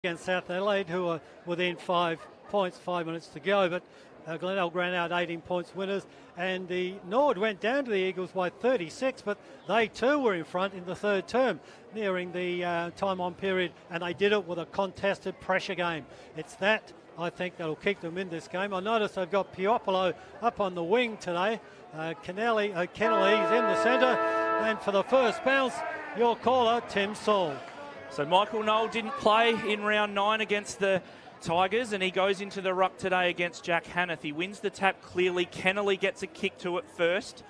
against South Adelaide, who are within 5 points, 5 minutes to go. But Glenelg ran out 18 points winners, and the Norwood went down to the Eagles by 36, but they too were in front in the third term, nearing the time on period, and they did it with a contested pressure game. It's that, I think, that'll keep them in this game. I noticed they've got Piopolo up on the wing today. Kennelly is in the centre, and for the first bounce, your caller, Tim Saul. So Michael Knoll didn't play in round 9 against the Tigers, and he goes into the ruck today against Jack Hanneth. He wins the tap clearly. Kennelly gets a kick to it first.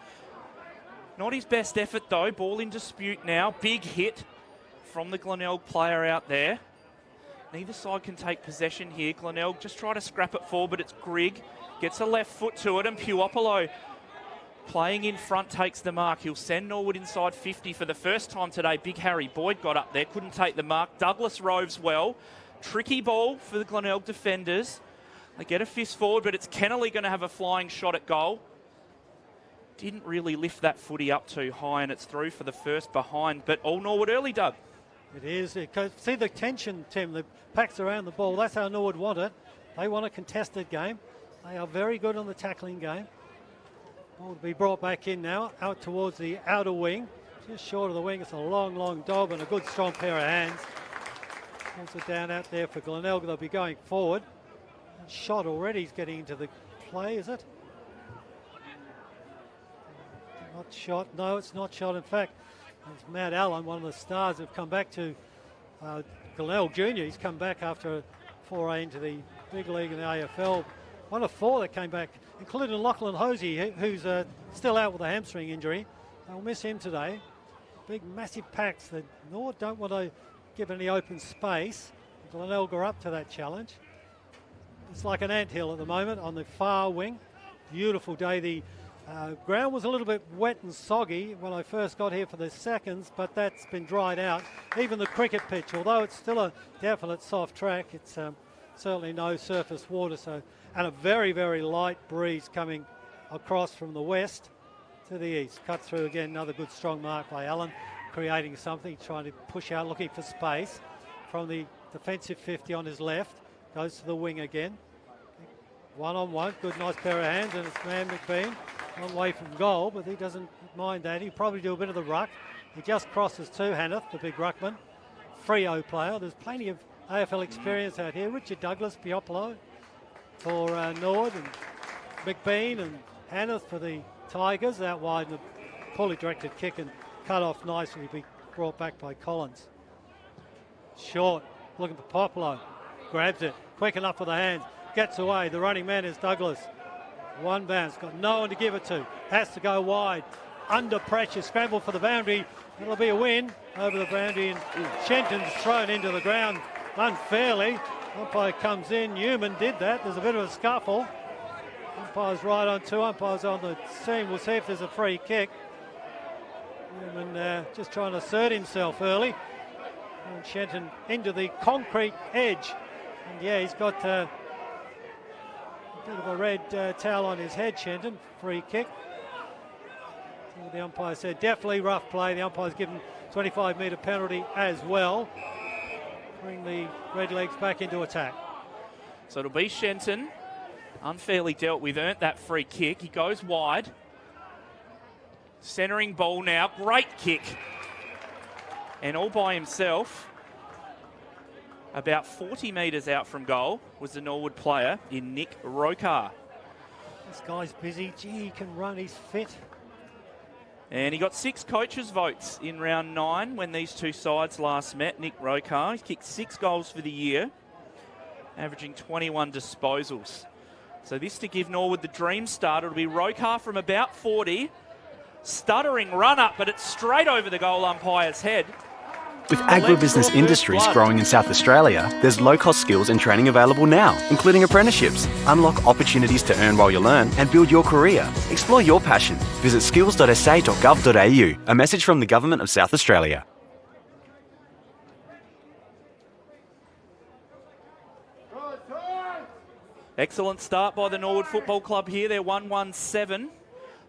Not his best effort though. Ball in dispute now. Big hit from the Glenelg player out there. Neither side can take possession here. Glenelg just try to scrap it forward, but it's Grigg. Gets a left foot to it, and Piopolo playing in front takes the mark. He'll send Norwood inside 50 for the first time today. Big Harry Boyd got up there, couldn't take the mark. Douglas roves well. Tricky ball for the Glenelg defenders. They get a fist forward, but it's Kennelly going to have a flying shot at goal. Didn't really lift that footy up too high, and it's through for the first behind. But all Norwood early, Doug. It is. See the tension, Tim. The packs around the ball. That's how Norwood want it. They want a contested game. They are very good on the tackling game. Ball to be brought back in now, out towards the outer wing. Just short of the wing. It's a long, long dob and a good strong pair of hands. Pulls it down out there for Glenelg. They'll be going forward. Shot already. He's getting into the play, is it? Not shot. No, it's not shot. In fact, it's Matt Allen, one of the stars who've come back to Glenelg Junior. He's come back after a foray into the big league in the AFL. One of 4 that came back, including Lachlan Hosey, who's still out with a hamstring injury. They'll miss him today. Big, massive packs. The North don't want to give any open space. Glenelg are up to that challenge. It's like an anthill at the moment on the far wing. Beautiful day. The ground was a little bit wet and soggy when I first got here for the seconds, but that's been dried out. Even the cricket pitch, although it's still a definite soft track, it's certainly no surface water. And a very, very light breeze coming across from the west to the east. Cut through again, another good strong mark by Allen, creating something, trying to push out, looking for space from the defensive 50 on his left. Goes to the wing again. One-on-one, good nice pair of hands, and it's Man McBean. Long way from goal, but he doesn't mind that. He'll probably do a bit of the ruck. He just crosses to Hanneth, the big ruckman. Freo player. There's plenty of AFL experience out here. Richard Douglas, Piopolo for Norwood, and McBean and Hanneth for the Tigers. Out wide, and a poorly directed kick and cut off nicely to be brought back by Collins. Short, looking for Popolo. Grabs it, quick enough for the hands. Gets away. The running man is Douglas. One bounce, got no one to give it to. Has to go wide. Under pressure, scramble for the boundary. It'll be a win over the boundary, and Shenton's thrown into the ground unfairly. Umpire comes in. Newman did that. There's a bit of a scuffle. Umpire's right on 2. Umpire's on the scene. We'll see if there's a free kick. Newman just trying to assert himself early. And Shenton into the concrete edge. And yeah, he's got a bit of a red towel on his head, Shenton. Free kick. The umpire said definitely rough play. The umpire's given 25-metre penalty as well. Bring the Redlegs back into attack. So it'll be Shenton. Unfairly dealt with, earned that free kick. He goes wide. Centering ball now. Great kick. And all by himself, about 40 metres out from goal, was the Norwood player in Nick Rokar. This guy's busy. Gee, he can run. He's fit. And he got 6 coaches' votes in round 9 when these two sides last met. Nick Rokar, he kicked 6 goals for the year, averaging 21 disposals. So this to give Norwood the dream start. It'll be Rokar from about 40. Stuttering run up, but it's straight over the goal umpire's head. With agribusiness industries growing in South Australia, there's low-cost skills and training available now, including apprenticeships. Unlock opportunities to earn while you learn and build your career. Explore your passion. Visit skills.sa.gov.au. A message from the Government of South Australia. Excellent start by the Norwood Football Club here. They're 1-1-7,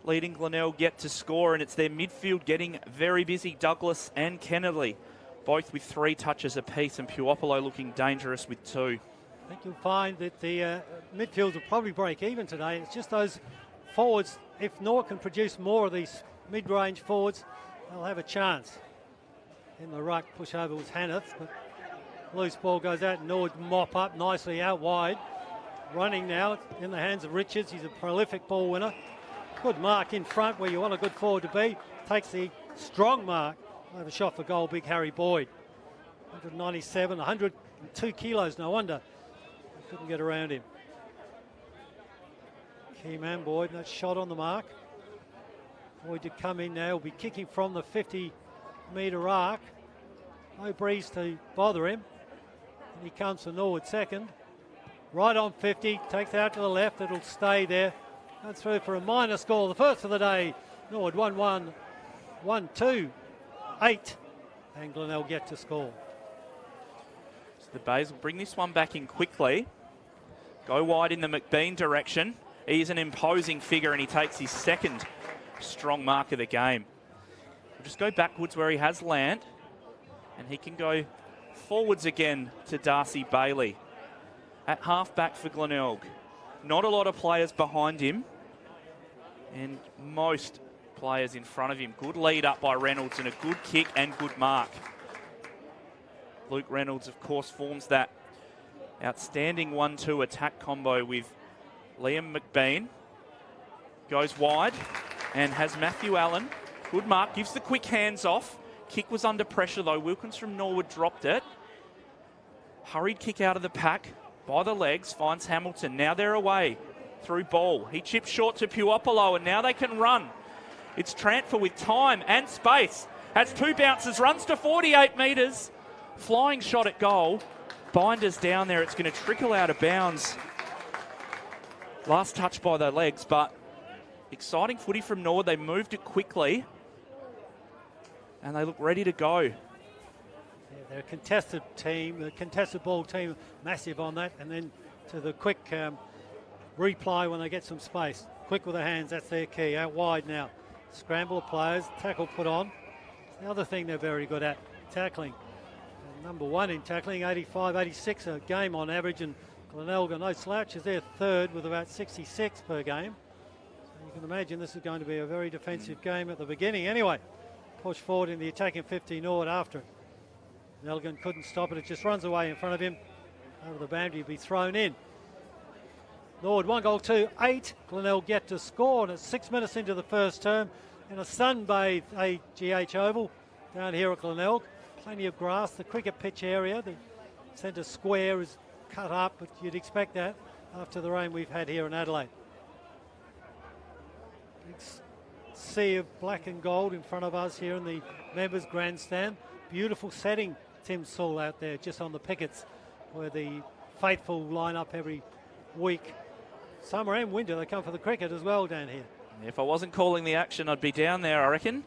leading Glenelg yet to score, and it's their midfield getting very busy. Douglas and Kennelly both with 3 touches apiece, and Puopolo looking dangerous with 2. I think you'll find that the midfields will probably break even today. It's just those forwards. If Norwood can produce more of these mid-range forwards, they'll have a chance. In the ruck, push over was Hanneth, but loose ball goes out. Norwood mop up nicely out wide. Running now in the hands of Richards. He's a prolific ball winner. Good mark in front where you want a good forward to be. Takes the strong mark. Have a shot for goal, big Harry Boyd. 197, 102 kilos, no wonder. Couldn't get around him. Key man Boyd, that shot on the mark. Boyd to come in now, will be kicking from the 50-metre arc. No breeze to bother him. And he comes for Norwood second. Right on 50, takes out to the left, it'll stay there. And through for a minor score, the first of the day. Norwood 1-1, 1-2, 8. And Glenelg get to score. So the Bays will bring this one back in quickly. Go wide in the McBean direction. He's an imposing figure and he takes his second strong mark of the game. We'll just go backwards where he has land. And he can go forwards again to Darcy Bailey. At half back for Glenelg. Not a lot of players behind him. And most players in front of him. Good lead up by Reynolds and a good kick and good mark. Luke Reynolds, of course, forms that outstanding 1-2 attack combo with Liam McBean. Goes wide and has Matthew Allen. Good mark, gives the quick hands off. Kick was under pressure though. Wilkins from Norwood dropped it. Hurried kick out of the pack by the legs, finds Hamilton. Now they're away through ball. He chips short to Puopolo and now they can run. It's Transfer with time and space. Has 2 bounces, runs to 48 metres. Flying shot at goal. Binders down there. It's going to trickle out of bounds. Last touch by the legs, but exciting footy from Norwood. They moved it quickly. And they look ready to go. Yeah, they're a contested team, the contested ball team, massive on that. And then to the quick reply when they get some space. Quick with the hands, that's their key. Out wide now. Scramble of players, tackle put on. The other thing they're very good at, tackling. And number 1 in tackling, 85, 86 a game on average. And Glenelg, no slouches, they're third with about 66 per game. So you can imagine this is going to be a very defensive game at the beginning. Anyway, push forward in the attacking 50, Norwood after it. Nelgan couldn't stop it, it just runs away in front of him. Over the boundary, be thrown in. Norwood 1-8. Glenelg get to score, and it's 6 minutes into the first term in a sun-bathed AGH Oval down here at Glenelg. Plenty of grass, the cricket pitch area, the centre square is cut up, but you'd expect that after the rain we've had here in Adelaide. Big sea of black and gold in front of us here in the members' grandstand. Beautiful setting, Tim Sewell out there just on the pickets where the faithful line up every week. Summer and winter, they come for the cricket as well down here. If I wasn't calling the action, I'd be down there, I reckon.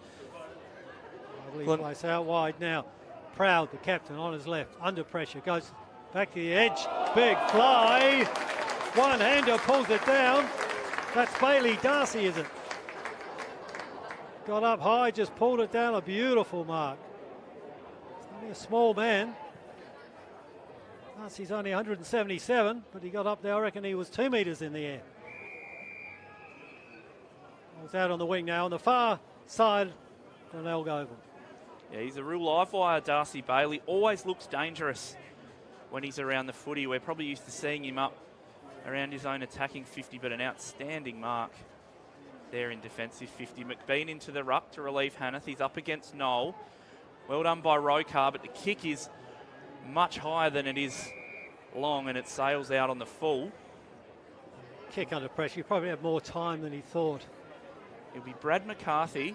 Lovely place out wide now. Proud, the captain, on his left, under pressure, goes back to the edge. Big fly. One-hander pulls it down. That's Bailey Darcy, is it? Got up high, just pulled it down. A beautiful mark. He's only a small man. Darcy's only 177, but he got up there. I reckon he was 2 metres in the air. He's out on the wing now on the far side. Glenelg Oval. Yeah, he's a real live wire, Darcy Bailey. Always looks dangerous when he's around the footy. We're probably used to seeing him up around his own attacking 50, but an outstanding mark there in defensive 50. McBean into the ruck to relieve Hanneth. He's up against Noel. Well done by Rokar, but the kick is much higher than it is long, and it sails out on the full. Kick under pressure. You probably have more time than he thought. It'll be Brad McCarthy.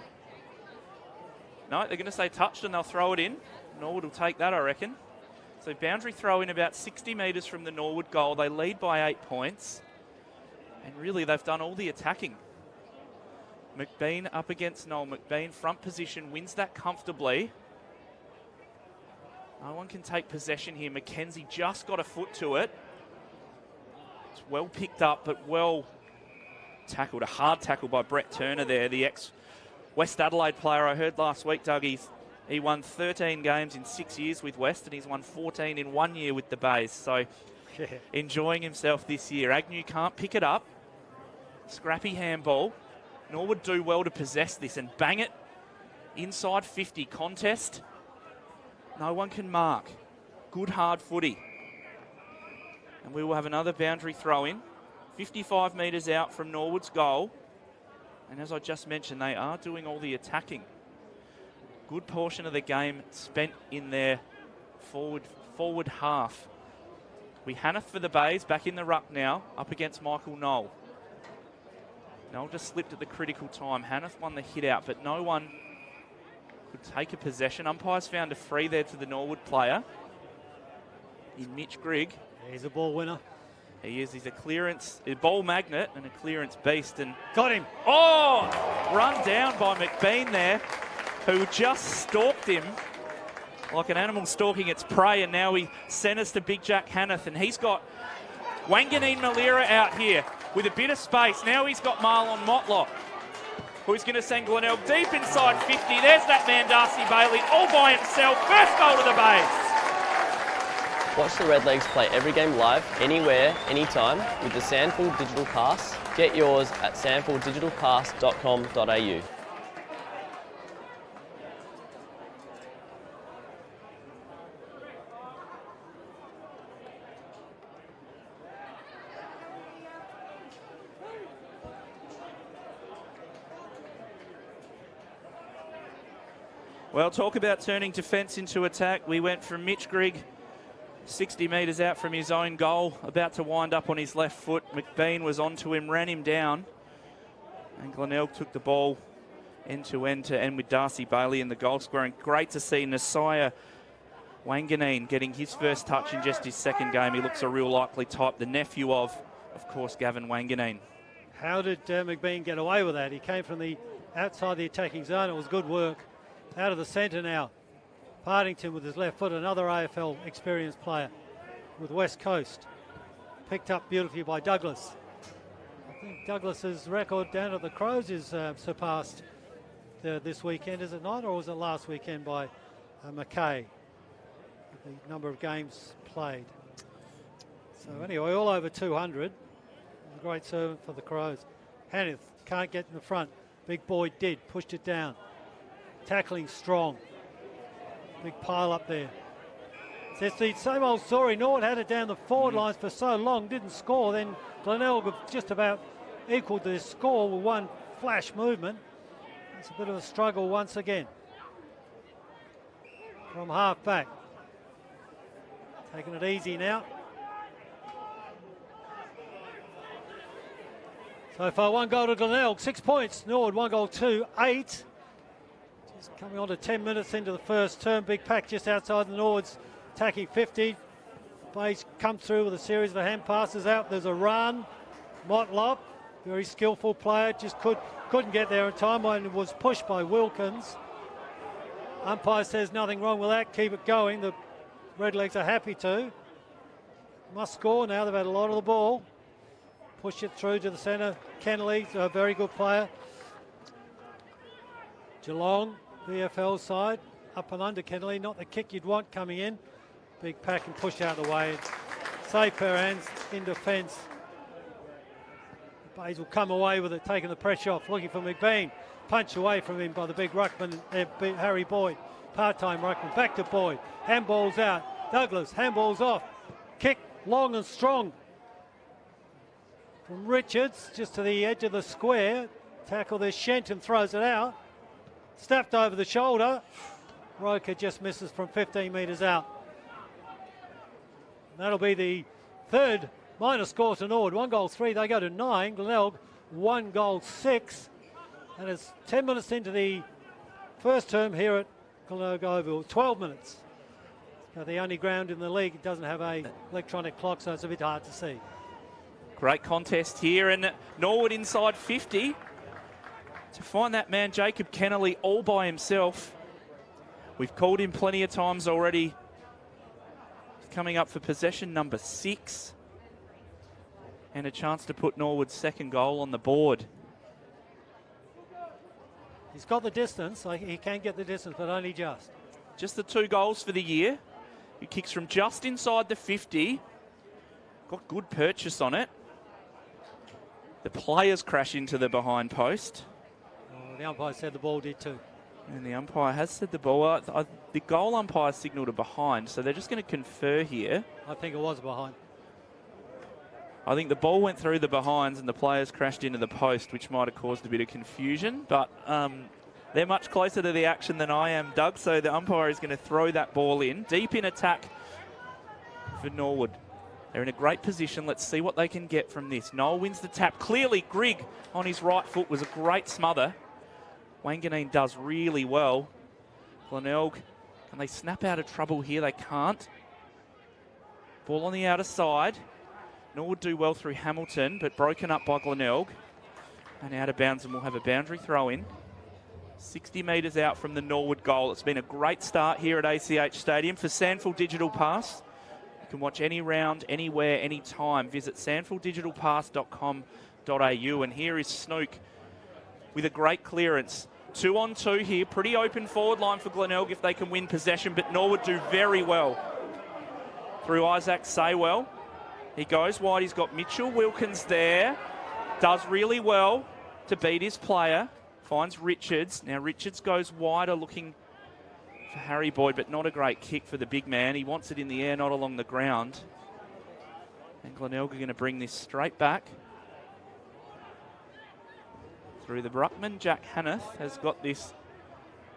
No, they're going to say touched and they'll throw it in. Norwood will take that, I reckon. So boundary throw in about 60 metres from the Norwood goal. They lead by 8 points. And really, they've done all the attacking. McBean up against Noel. McBean front position, wins that comfortably. No one can take possession here. Mackenzie just got a foot to it. It's well picked up, but well tackled. A hard tackle by Brett Turner there, the ex-West Adelaide player I heard last week, Doug. He won 13 games in 6 years with West, and he's won 14 in 1 year with the Bays. So enjoying himself this year. Agnew can't pick it up. Scrappy handball. Norwood do well to possess this and bang it inside 50. Contest. No one can mark. Good hard footy. And we will have another boundary throw in. 55 metres out from Norwood's goal. And as I just mentioned, they are doing all the attacking. Good portion of the game spent in their forward half. Hannah for the Bays, back in the ruck now, up against Michael Knoll. Knoll just slipped at the critical time. Hannah won the hit out, but no one could take a possession. Umpires found a free there to the Norwood player. In Mitch Grigg. He's a ball winner. He is. He's a ball magnet and a clearance beast. And got him. Oh! Run down by McBean there, who just stalked him like an animal stalking its prey, and now he sent us to Big Jack Hanneth, and he's got Wanganeen Malira out here with a bit of space. Now he's got Marlon Motlock, who's going to send Glenelg deep inside 50. There's that man, Darcy Bailey, all by himself. First goal to the Bays. Watch the Redlegs play every game live, anywhere, anytime, with the SANFL Digital Pass. Get yours at sanfldigitalpass.com.au. Well, talk about turning defence into attack. We went from Mitch Grigg 60 metres out from his own goal, about to wind up on his left foot. McBean was onto him, ran him down, and Glenelg took the ball end to end with Darcy Bailey in the goal scoring. Great to see Nasiah Wanganeen getting his first touch in just his second game. He looks a real likely type, the nephew of course, Gavin Wanganeen. How did McBean get away with that? He came from the outside the attacking zone. It was good work. Out of the centre now. Partington with his left foot, another AFL experienced player with West Coast. Picked up beautifully by Douglas. I think Douglas's record down at the Crows is surpassed this weekend, is it not? Or was it last weekend by McKay? The number of games played. So anyway, all over 200. A great servant for the Crows. Hanneth can't get in the front. Big Boyd did, pushed it down. Tackling strong. Big pile up there. It's the same old story. Norwood had it down the forward lines for so long, didn't score. Then Glenelg just about equalled the score with one flash movement. It's a bit of a struggle once again. From half back. Taking it easy now. So far, 1 goal to Glenelg, 6 points. Norwood, 1 goal, 2, 8. Just coming on to 10 minutes into the first term. Big pack just outside the Norwood's attacking 50. Bays come through with a series of hand passes out. There's a run. Motlop, very skillful player, just couldn't get there in time when it was pushed by Wilkins. Umpire says nothing wrong with that. Keep it going. The Redlegs are happy to. Must score now. They've had a lot of the ball. Push it through to the centre. Kennelly, a very good player. Geelong, VFL side, up and under Kennelly. Not the kick you'd want coming in. Big pack and push out the way. Safe pair of hands in defence. Bays will come away with it, taking the pressure off, looking for McBean. Punch away from him by the big ruckman, Harry Boyd. Part-time ruckman, back to Boyd. Handball's out. Douglas, handball's off. Kick long and strong from Richards, just to the edge of the square. Tackle there, Shenton throws it out. Snapped over the shoulder. Roker just misses from 15 metres out. That'll be the third minor score to Norwood. 1 goal, 3. They go to 9. Glenelg, 1 goal, 6. And it's 10 minutes into the first term here at Glenelg Oval. 12 minutes. The only ground in the league that doesn't have a electronic clock, so it's a bit hard to see. Great contest here, and Norwood inside 50 to find that man Jacob Kennelly all by himself. We've called him plenty of times already. He's coming up for possession number 6 and a chance to put Norwood's second goal on the board. He's got the distance, he can get the distance, but only just. just the 2 goals for the year. He kicks from just inside the 50. Got good purchase on it. The players crash into the behind post. Oh, the umpire said the ball did too. And the umpire has said the ball. The goal umpire signalled a behind, so they're just going to confer here. I think it was behind. I think the ball went through the behinds and the players crashed into the post, which might have caused a bit of confusion. But they're much closer to the action than I am, Doug, so the umpire is going to throw that ball in. Deep in attack for Norwood. They're in a great position. Let's see what they can get from this. Noel wins the tap. Clearly, Grigg on his right foot was a great smother. Wanganeen does really well. Glenelg, can they snap out of trouble here? They can't. Ball on the outer side. Norwood do well through Hamilton, but broken up by Glenelg. And out of bounds, and we'll have a boundary throw in. 60 metres out from the Norwood goal. It's been a great start here at ACH Stadium for SANFL Digital Pass. You can watch any round, anywhere, anytime. Visit sanfldigitalpass.com.au. And here is Snook with a great clearance. 2-on-2 here. Pretty open forward line for Glenelg if they can win possession, but Norwood do very well. Through Isaac Saywell. He goes wide. He's got Mitchell Wilkins there. Does really well to beat his player. Finds Richards. Now Richards goes wider looking for Harry Boyd, but not a great kick for the big man. He wants it in the air, not along the ground. And Glenelg are going to bring this straight back. Through the Bruckman, Jack Hanneth has got this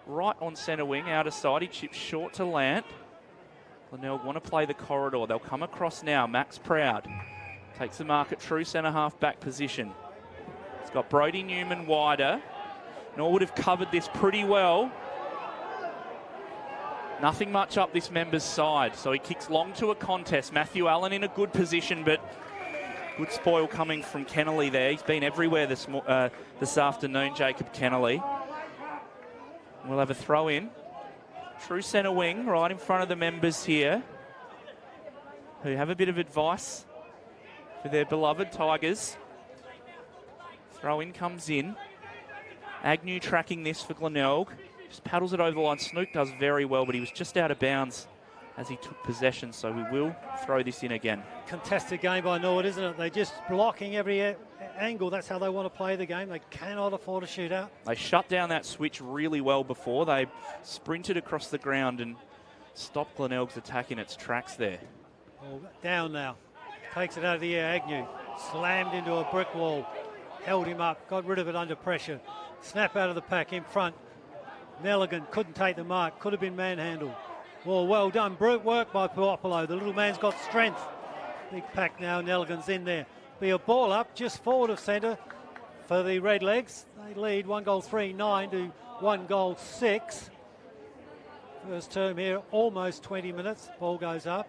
right on centre wing, outer side. He chips short to Lant. Glenelg want to play the corridor. They'll come across now. Max Proud takes the mark at true centre half back position. He's got Brody Newman wider. Norwood have covered this pretty well. Nothing much up this member's side, so he kicks long to a contest. Matthew Allen in a good position, but good spoil coming from Kennelly there. He's been everywhere this afternoon, Jacob Kennelly. We'll have a throw in. True centre wing, right in front of the members here, who have a bit of advice for their beloved Tigers. Throw in comes in. Agnew tracking this for Glenelg. Just paddles it over the line. Snook does very well, but he was just out of bounds as he took possession, so we will throw this in again. Contested game by Norwood, isn't it? They're just blocking every angle. That's how they want to play the game. They cannot afford a shootout. They shut down that switch really well before. They sprinted across the ground and stopped Glenelg's attack in its tracks there. Well, down now. Takes it out of the air. Agnew slammed into a brick wall. Held him up. Got rid of it under pressure. Snap out of the pack in front. Nelligan couldn't take the mark. Could have been manhandled. Well done. Brute work by Puopolo. The little man's got strength. Big pack now. Nelligan's in there. Be a ball up just forward of centre for the Redlegs. They lead 1-3-9 to 1-6. First term here, almost 20 minutes. Ball goes up.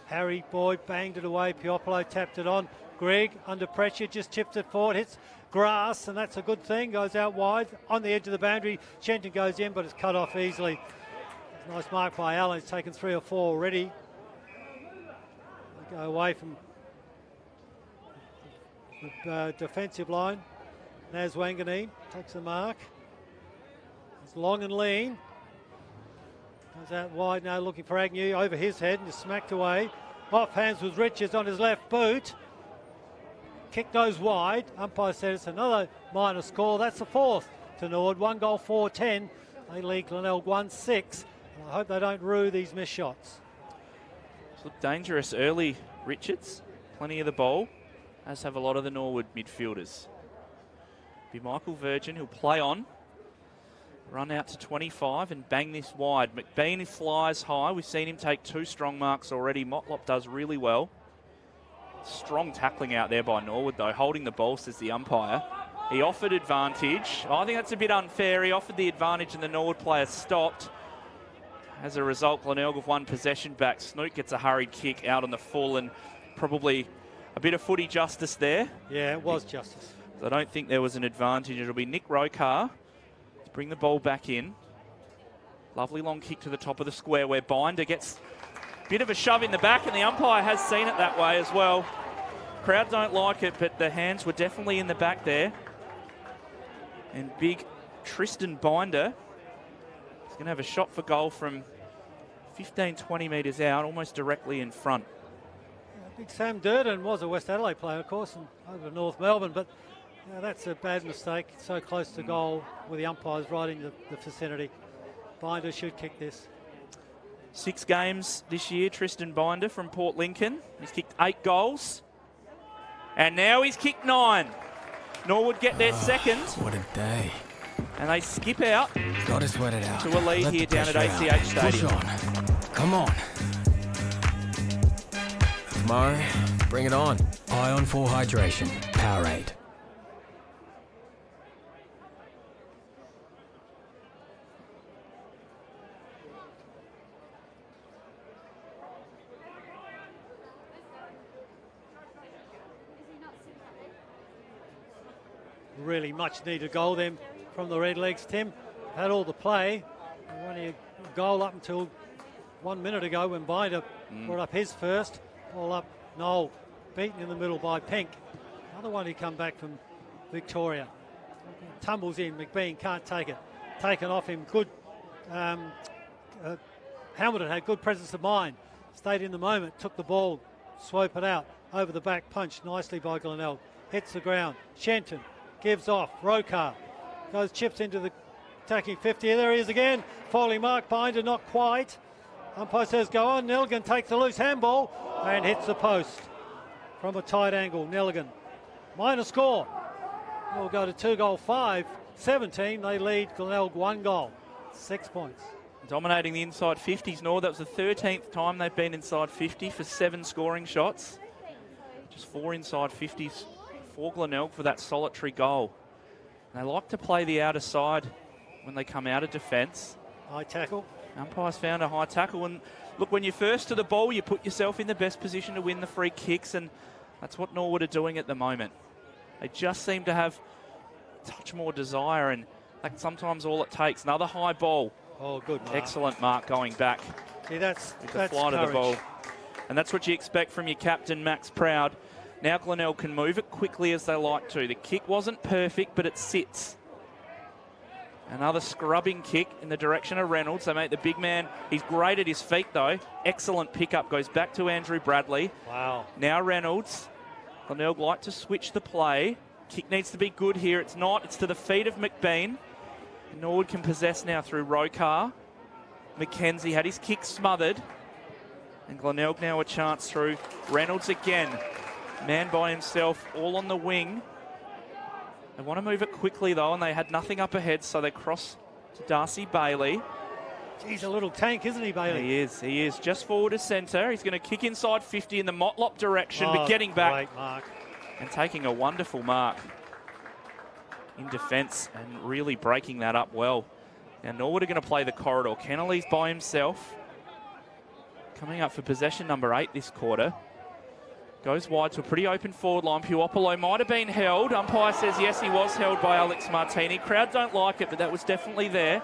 Harry Boyd banged it away. Puopolo tapped it on. Grigg under pressure, just chipped it forward. Hits grass, and that's a good thing. Goes out wide on the edge of the boundary. Shenton goes in, but it's cut off easily. Nice mark by Allen. He's taken 3 or 4 already. They go away from the defensive line. Naz Wanganeen takes the mark. It's long and lean. Goes out wide now looking for Agnew over his head and just smacked away. Off hands with Richards on his left boot. Kick goes wide. Umpire said it's another minor score. That's the 4th to Norwood. 1-4-10. They lead Glenelg 1-6. I hope they don't rue these missed shots. It's looked dangerous early, Richards. Plenty of the ball, as have a lot of the Norwood midfielders. Be Michael Virgin, who'll play on. Run out to 25 and bang this wide. McBean flies high. We've seen him take 2 strong marks already. Motlop does really well. Strong tackling out there by Norwood, though. Holding the ball, says the umpire. He offered advantage. I think that's a bit unfair. He offered the advantage and the Norwood player stopped. As a result, Glenelg have won possession back. Snook gets a hurried kick out on the full and probably a bit of footy justice there. Yeah, it was justice. I don't think there was an advantage. It'll be Nick Rokar to bring the ball back in. Lovely long kick to the top of the square where Binder gets a bit of a shove in the back, and the umpire has seen it that way as well. Crowd don't like it, but the hands were definitely in the back there. And big Tristan Binder He's going to have a shot for goal from 15, 20 metres out, almost directly in front. Big Sam Durden was a West Adelaide player, of course, and over to North Melbourne, but that's a bad mistake. So close to goal with the umpires right in the vicinity. Binder should kick this. 6 games this year, Tristan Binder from Port Lincoln. He's kicked 8 goals. And now he's kicked 9. Norwood get their second. What a day. And they skip out. Gotta sweat it out. To a lead Let here the down at pressure ACH out. Stadium. Push on. Come on. Mo, bring it on. Ion 4 Hydration. Powerade. Really much needed goal then from the Redlegs, Tim. Had all the play. Only a goal up until 1 minute ago when Binder brought up his first. All up, Noel, beaten in the middle by Pink. Another one who come back from Victoria. Tumbles in, McBean can't take it. Taken off him, good. Hamilton had good presence of mind. Stayed in the moment, took the ball, swope it out. Over the back, punched nicely by Glenelg. Hits the ground, Shenton gives off, Rokar goes, chips into the attacking 50. There he is again. Foley mark, Binder not quite. Umpire says go on. Nelligan takes a loose handball and hits the post from a tight angle. Nelligan, minor score. We'll go to 2-5, 17. They lead Glenelg 1 goal, 6 points. Dominating the inside 50s, Nor. That was the 13th time they've been inside 50 for 7 scoring shots. Just 4 inside 50s for Glenelg for that solitary goal. And they like to play the outer side when they come out of defence. High tackle. Umpires found a high tackle. And look, when you're first to the ball, you put yourself in the best position to win the free kicks. And that's what Norwood are doing at the moment. They just seem to have a touch more desire. And that's sometimes all it takes. Another high ball. Oh, good mark. Excellent mark going back. See, that's the flight of the ball. And that's what you expect from your captain, Max Proud. Now Glenelg can move it quickly as they like to. The kick wasn't perfect, but it sits. Another scrubbing kick in the direction of Reynolds. They make the big man, he's great at his feet though. Excellent pickup, goes back to Andrew Bradley. Wow. Now Reynolds. Glenelg like to switch the play. Kick needs to be good here. It's not, it's to the feet of McBean. Norwood can possess now through Rokar. McKenzie had his kick smothered. And Glenelg now a chance through Reynolds again. Man by himself, all on the wing. They want to move it quickly though, and they had nothing up ahead, so they cross to Darcy Bailey. He's a little tank, isn't he, Bailey? He is. Just forward to centre. He's going to kick inside 50 in the Motlop direction, but getting back. Great mark. And taking a wonderful mark in defence and really breaking that up well. Now Norwood are going to play the corridor. Kennelly's by himself. Coming up for possession number 8 this quarter. Goes wide to a pretty open forward line. Puopolo might have been held. Umpire says yes, he was held by Alex Martini. Crowd don't like it, but that was definitely there.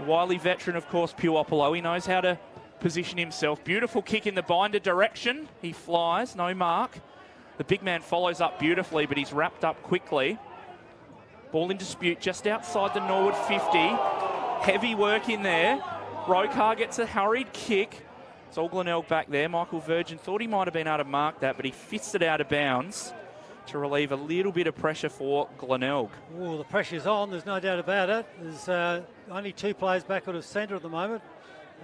A wily veteran, of course, Puopolo. He knows how to position himself. Beautiful kick in the Binder direction. He flies, no mark. The big man follows up beautifully, but he's wrapped up quickly. Ball in dispute just outside the Norwood 50. Heavy work in there. Rokar gets a hurried kick. It's all Glenelg back there. Michael Virgin thought he might have been able to mark that, but he fits it out of bounds to relieve a little bit of pressure for Glenelg. Oh, the pressure's on, there's no doubt about it. There's only 2 players backward of centre at the moment.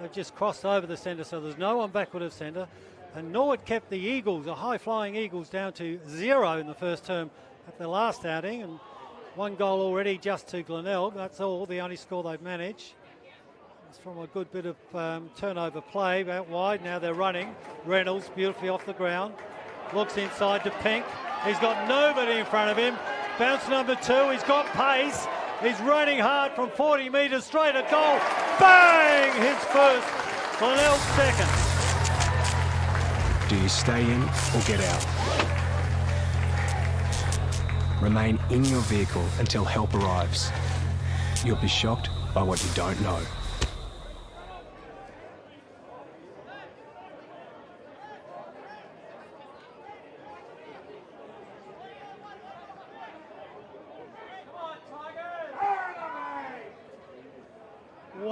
They've just crossed over the centre, so there's no one backward of centre. And Norwood kept the Eagles, the high-flying Eagles, down to 0 in the first term at the last outing. And 1 goal already just to Glenelg. That's all, the only score they've managed. It's from a good bit of turnover play out wide. Now they're running. Reynolds beautifully off the ground. Looks inside to Pink. He's got nobody in front of him. Bounce number 2. He's got pace. He's running hard from 40 metres straight at goal. Bang! His first. Glenelg second. Do you stay in or get out? Remain in your vehicle until help arrives. You'll be shocked by what you don't know.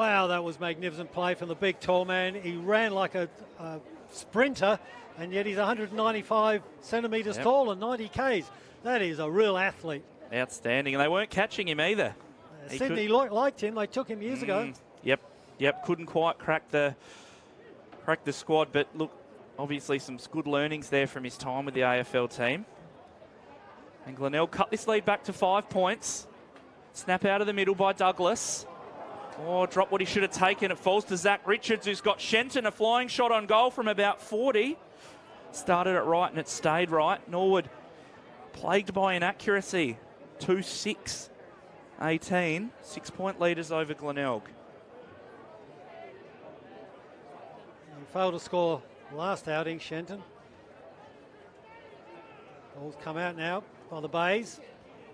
Wow, that was magnificent play from the big tall man. He ran like a sprinter, and yet he's 195 centimetres tall and 90 Ks. That is a real athlete. Outstanding. And they weren't catching him either. Sydney liked him. They took him years ago. Yep. Couldn't quite crack the squad, but look, obviously some good learnings there from his time with the AFL team. And Glenelg cut this lead back to 5 points. Snap out of the middle by Douglas. Oh, dropped what he should have taken. It falls to Zach Richards, who's got Shenton, a flying shot on goal from about 40. Started it right and it stayed right. Norwood plagued by inaccuracy. 2-6. 18. 6-point leaders over Glenelg. He failed to score last outing, Shenton. Ball's come out now by the Bays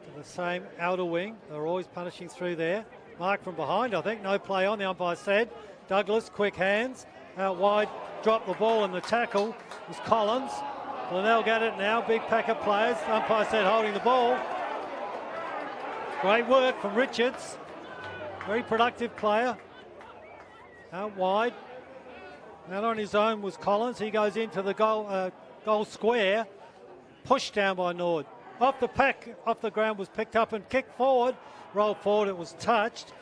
to the same outer wing. They're always punishing through there. Mark from behind, I think. No play on, the umpire said. Douglas, quick hands. Out wide, dropped the ball, and the tackle was Collins. Glenelg at it now, big pack of players. The umpire said holding the ball. Great work from Richards. Very productive player. Out wide. Out on his own was Collins. He goes into the goal square. Pushed down by Norwood. Off the ground was picked up and kicked forward. Rolled forward, it was touched.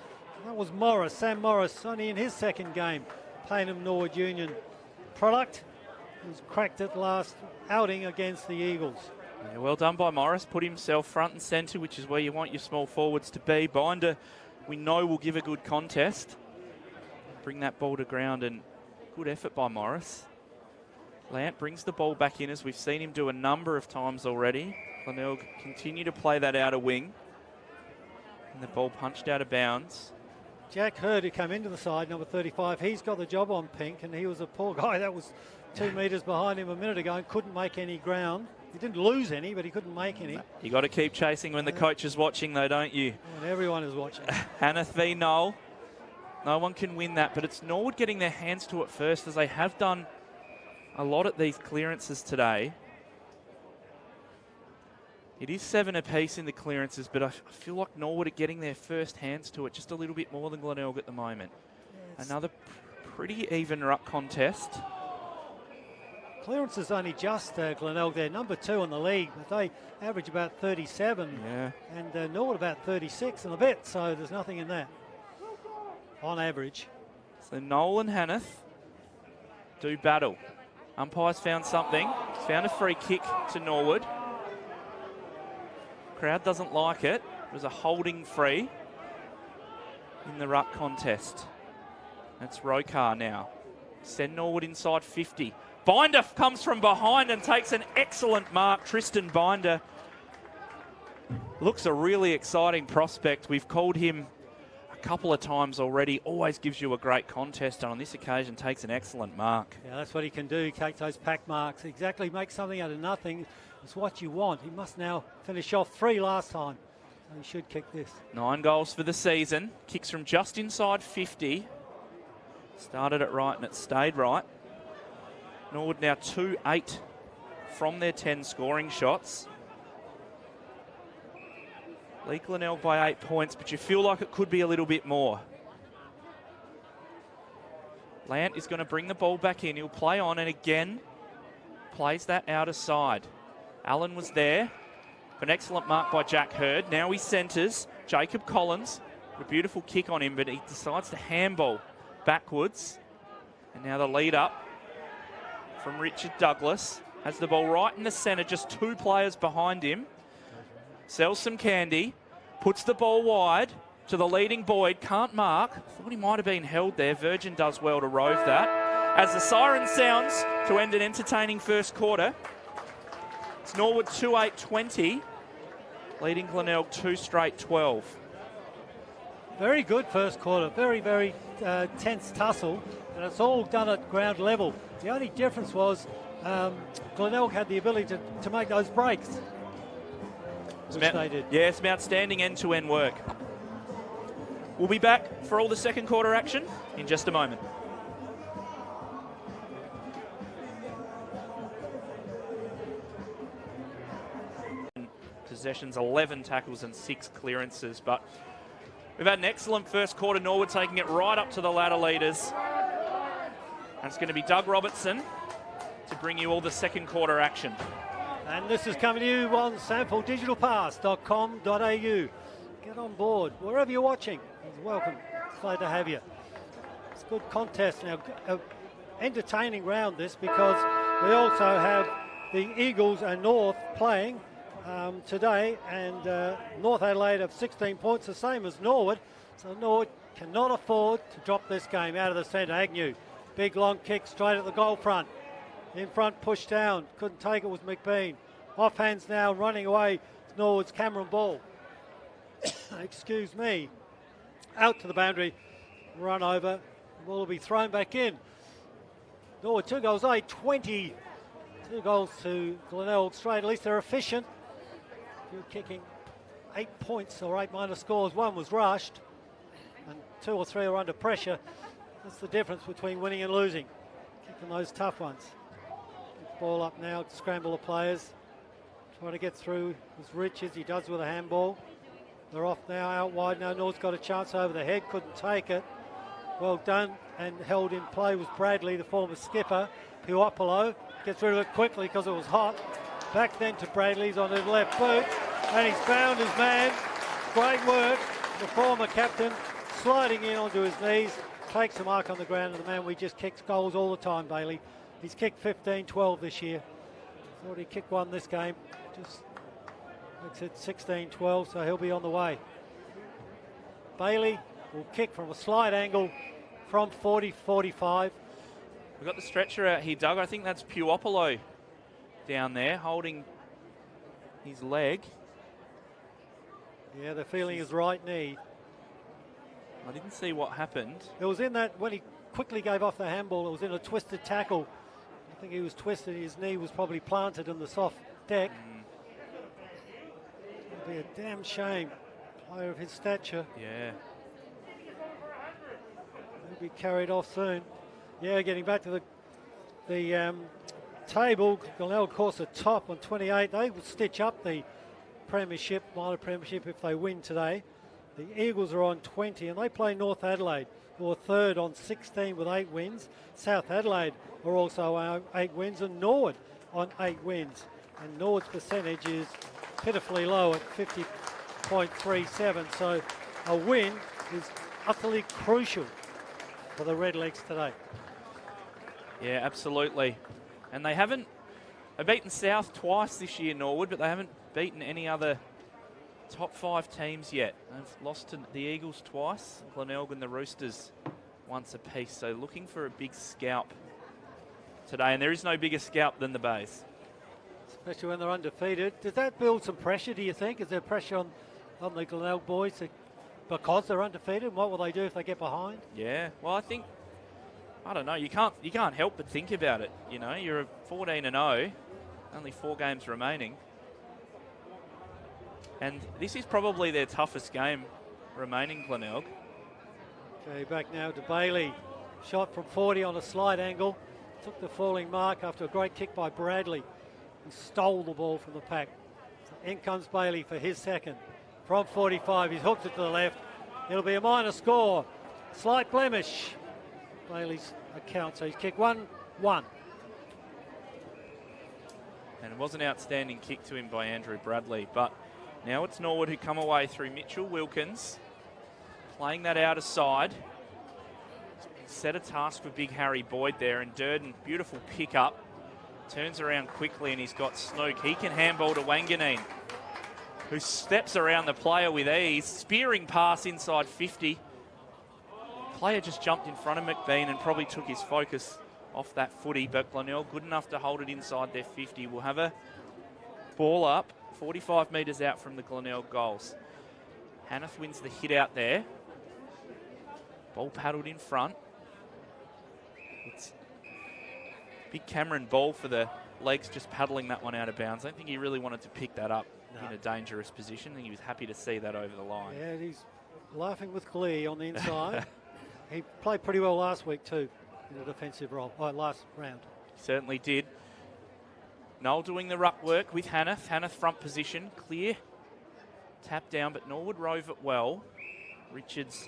That was Morris, Sam Morris, only in his second game. Payneham Norwood Union product. He was cracked at last outing against the Eagles. Yeah, well done by Morris. Put himself front and centre, which is where you want your small forwards to be. Binder, we know, will give a good contest. Bring that ball to ground, and good effort by Morris. Lant brings the ball back in, as we've seen him do a number of times already. Glenelg continue to play that outer wing. And the ball punched out of bounds. Jack Hurd, who came into the side, number 35, he's got the job on pink, and he was a poor guy that was 2 metres behind him a minute ago and couldn't make any ground. He didn't lose any, but he couldn't make any. You got to keep chasing when the coach is watching, though, don't you? And everyone is watching. Hanneth v Noel. No one can win that, but it's Norwood getting their hands to it first, as they have done a lot at these clearances today. It is 7 apiece in the clearances, but I feel like Norwood are getting their first hands to it just a little bit more than Glenelg at the moment. Yes. Another pretty even ruck contest. Clearance is only just Glenelg. They're number 2 in the league, but they average about 37. Yeah. And Norwood about 36 and a bit, so there's nothing in that on average. So Noel and Hanneth do battle. Umpire's found something. He's found a free kick to Norwood. Crowd doesn't like it. It was a holding free in the ruck contest. That's Rokar now. Send Norwood inside 50. Binder comes from behind and takes an excellent mark. Tristan Binder looks a really exciting prospect. We've called him a couple of times already. Always gives you a great contest, and on this occasion takes an excellent mark. Yeah, that's what he can do. Take those pack marks. Exactly, make something out of nothing. It's what you want. He must now finish off 3 last time. So he should kick this. 9 goals for the season. Kicks from just inside 50. Started it right and it stayed right. Norwood now 2-8 from their 10 scoring shots. Lead Glenelg by 8 points, but you feel like it could be a little bit more. Lant is going to bring the ball back in. He'll play on and again plays that outer side. Allen was there. An excellent mark by Jack Hurd. Now he centres. Jacob Collins. A beautiful kick on him, but he decides to handball backwards. And now the lead up from Richard Douglas. Has the ball right in the centre, just 2 players behind him. Sells some candy. Puts the ball wide to the leading Boyd. Can't mark. Thought he might have been held there. Virgin does well to rove that. As the siren sounds to end an entertaining first quarter. It's Norwood 2-8-20, leading Glenelg 2 straight 12. Very good first quarter. Very, very tense tussle, and it's all done at ground level. The only difference was Glenelg had the ability to make those breaks, which they did. Yeah, some outstanding end-to-end work. We'll be back for all the second quarter action in just a moment. Possessions, 11 tackles and 6 clearances, but We've had an excellent first quarter. Norwood taking it right up to the ladder leaders. And it's going to be Doug Robertson to bring you all the second quarter action. And this is coming to you on sanfldigitalpass.com.au. Get on board wherever you're watching. He's welcome. It's glad to have you. It's a good contest now. Entertaining round this, because we also have the Eagles and North playing today, and North Adelaide have 16 points, the same as Norwood. So Norwood cannot afford to drop this game. Out of the centre, Agnew. Big long kick straight at the goal front. In front, pushed down. Couldn't take it, was McBean. Off hands now, running away. It's Norwood's Cameron Ball. Excuse me. Out to the boundary. Run over. The ball will be thrown back in. Norwood 2 goals, 8-20. 2 goals to Glenelg straight. At least they're efficient. You're kicking 8 points or 8 minor scores. 1 was rushed, and 2 or 3 are under pressure. That's the difference between winning and losing. Kicking those tough ones. Ball up now to scramble the players. Trying to get through as Rich as he does with a handball. They're off now, out wide. Now North's got a chance over the head. Couldn't take it. Well done, and held in play was Bradley, the former skipper. Puopolo gets rid of it quickly because it was hot. Back then to Bradley's on his left boot, and he's found his man. Great work. The former captain sliding in onto his knees, takes a mark on the ground, and the man we just kicks goals all the time, Bailey. He's kicked 15-12 this year. He's already kicked 1 this game. Just makes it 16-12, so he'll be on the way. Bailey will kick from a slide angle from 40-45. We've got the stretcher out here, Doug. I think that's Puopolo down there holding his leg. Yeah, they're feeling his right knee. I didn't see what happened. It was in that, when he quickly gave off the handball, it was in a twisted tackle. I think he was twisted. His knee was probably planted in the soft deck. It'd be a damn shame. Player of his stature. Yeah. He'll be carried off soon. Yeah, getting back to the table. Glenelg, of course, at top on 28. They will stitch up the premiership, minor premiership, if they win today. The Eagles are on 20, and they play North Adelaide, who are third on 16 with 8 wins. South Adelaide are also on 8 wins, and Norwood on 8 wins. And Norwood's percentage is pitifully low at 50.37, so a win is utterly crucial for the Redlegs today. Yeah, absolutely. And they've beaten South twice this year, Norwood, but they haven't beaten any other top 5 teams yet. They've lost to the Eagles twice, Glenelg and the Roosters once apiece. So looking for a big scalp today, and there is no bigger scalp than the Bays. Especially when they're undefeated. Does that build some pressure, do you think? Is there pressure on the Glenelg boys because they're undefeated? What will they do if they get behind? Yeah, well, I don't know. You can't help but think about it. You know, you're 14-0, only 4 games remaining. And this is probably their toughest game remaining, Glenelg. Okay, back now to Bailey. Shot from 40 on a slide angle. Took the falling mark after a great kick by Bradley. He stole the ball from the pack. So in comes Bailey for his second. From 45, he's hooked it to the left. It'll be a minor score. Slight blemish. Bailey's account, so he's kicked 1-1. And it was an outstanding kick to him by Andrew Bradley, but now it's Norwood who come away through Mitchell Wilkins, playing that outer side. Set a task for big Harry Boyd there, and Durden, beautiful pick up. Turns around quickly, and he's got Snook. He can handball to Wanganeen, who steps around the player with ease. Spearing pass inside 50. Player just jumped in front of McBean and probably took his focus off that footy, but Glenelg good enough to hold it inside their 50. We'll have a ball up, 45 metres out from the Glenelg goals. Hanneth wins the hit out there. Ball paddled in front. It's big Cameron Ball for the legs, just paddling that one out of bounds. I don't think he really wanted to pick that up in a dangerous position. I think he was happy to see that over the line. Yeah, he's laughing with glee on the inside. He played pretty well last week too in a defensive role, last round. He certainly did. Noel doing the ruck work with Hanneth. Hanneth front position, clear. Tap down, but Norwood rove it well. Richards,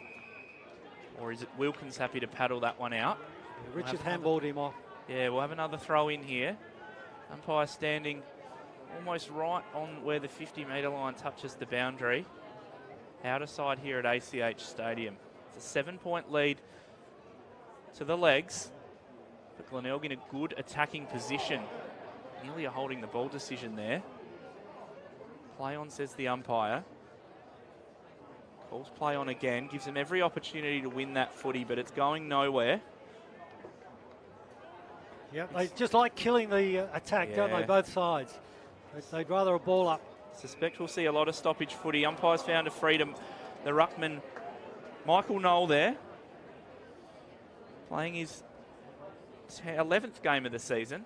or is it Wilkins happy to paddle that one out? Yeah, Richards handballed him off. Yeah, we'll have another throw in here. Umpire standing almost right on where the 50-metre line touches the boundary. Outer side here at ACH Stadium. It's a 7-point lead to the legs. But Glenelg in a good attacking position. Nearly a holding the ball decision there. Play on, says the umpire. Calls play on again. Gives them every opportunity to win that footy, but it's going nowhere. Yeah, they just like killing the attack, don't they, both sides? They'd rather a ball up. Suspect we'll see a lot of stoppage footy. Umpire's found a freedom. The ruckman, Michael Knoll there, playing his 11th game of the season.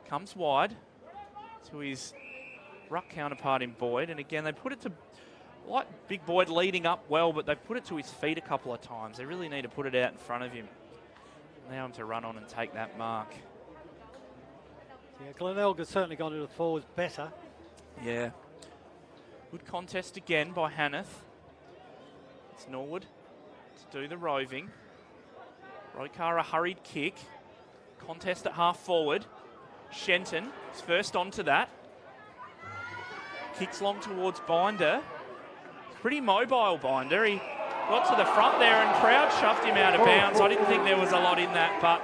Comes wide to his ruck counterpart in Boyd. And again, they put it to, like Big Boyd leading up well, but they put it to his feet a couple of times. They really need to put it out in front of him. Allow him to run on and take that mark. Yeah, Glenelg has certainly gone to the forwards better. Yeah. Good contest again by Hanneth. It's Norwood to do the roving. Rokar a hurried kick. Contest at half forward. Shenton is first onto that. Kicks long towards Binder. Pretty mobile, Binder. He got to the front there and crowd shoved him out of bounds. I didn't think there was a lot in that, but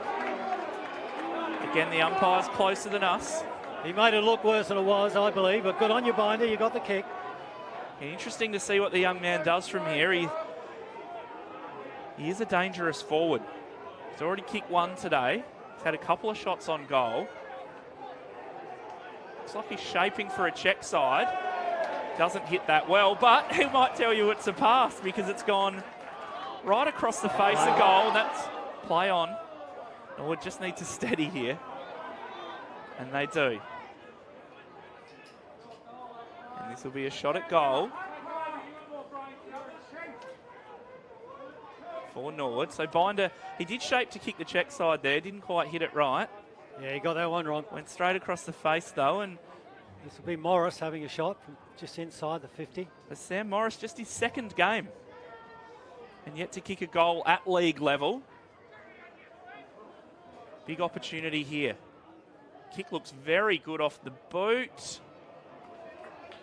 again, the umpire's closer than us. He made it look worse than it was, I believe, but good on you, Binder. You got the kick. Interesting to see what the young man does from here. He is a dangerous forward. He's already kicked one today. He's had a couple of shots on goal. Looks like he's shaping for a check side. Doesn't hit that well, but he might tell you it's a pass because it's gone right across the face of goal. That's play on. Norwood just need to steady here. And they do. And this will be a shot at goal for Norwood. So Binder, he did shape to kick the check side there, didn't quite hit it right. Yeah, he got that one wrong. Went straight across the face though, and this will be Morris having a shot from just inside the 50. But Sam Morris, just his second game, and yet to kick a goal at league level. Big opportunity here. Kick looks very good off the boot,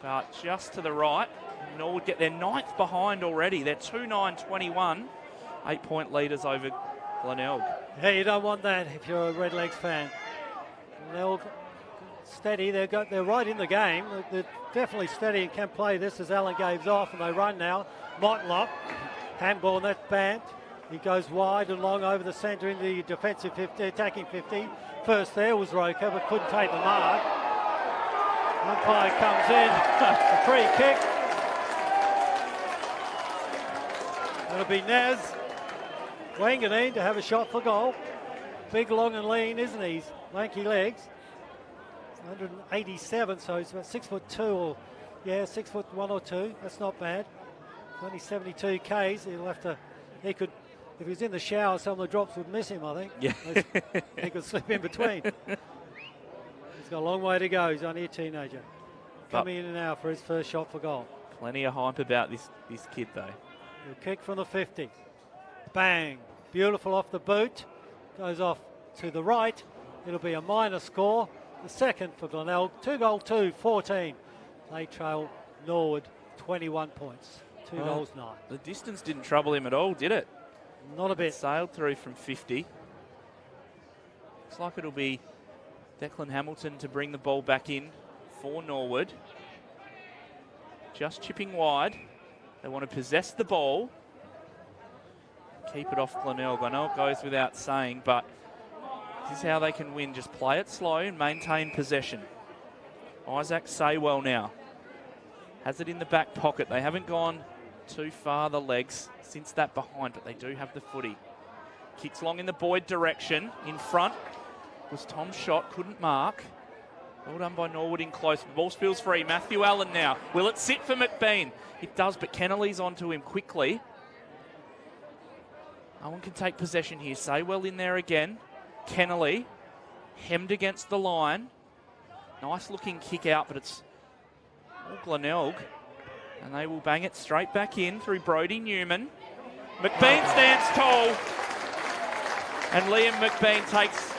but just to the right. Norwood get their 9th behind already. They're 2-9-21, 8-point leaders over Glenelg. Yeah, you don't want that if you're a Redlegs fan. Glenelg steady. They're right in the game. They're definitely steady and can play this as Allen Gaves off, and they run now. Motlop, handball, and that's banned. He goes wide and long over the centre into the defensive 50, attacking 50. First there was Roker, but couldn't take the mark. Umpire comes in, a free kick. It'll be Naz Wanganeen to have a shot for goal. Big, long and lean, isn't he? He's lanky legs. 187, so he's about 6'2", or 6'1" or 2. That's not bad. Only 72 Ks. He'll have to. He could, if he was in the shower, some of the drops would miss him, I think. Yeah. He could slip in between. He's got a long way to go. He's only a teenager. Coming in now for his first shot for goal. Plenty of hype about this kid, though. He'll kick from the 50. Bang. Beautiful off the boot. Goes off to the right. It'll be a minor score. The second for Glenelg. 2-2, 14. They trail Norwood 21 points. 2 goals, 9. The distance didn't trouble him at all, did it? Not a bit. Sailed through from 50. Looks like it'll be Declan Hamilton to bring the ball back in for Norwood. Just chipping wide. They want to possess the ball. Keep it off Glenelg. I know it goes without saying, but this is how they can win. Just play it slow and maintain possession. Isaac Saywell now has it in the back pocket. They haven't gone too far, the legs, since that behind, but they do have the footy. Kicks long in the Boyd direction. In front was Tom's shot, couldn't mark. Well done by Norwood in close. The ball spills free. Matthew Allen now. Will it sit for McBean? It does, but Kennelly's onto him quickly. No one can take possession here. Saywell in there again. Kennelly hemmed against the line. Nice looking kick out, but it's all Glenelg. And they will bang it straight back in through Brodie Newman. McBean stands tall. And Liam McBean takes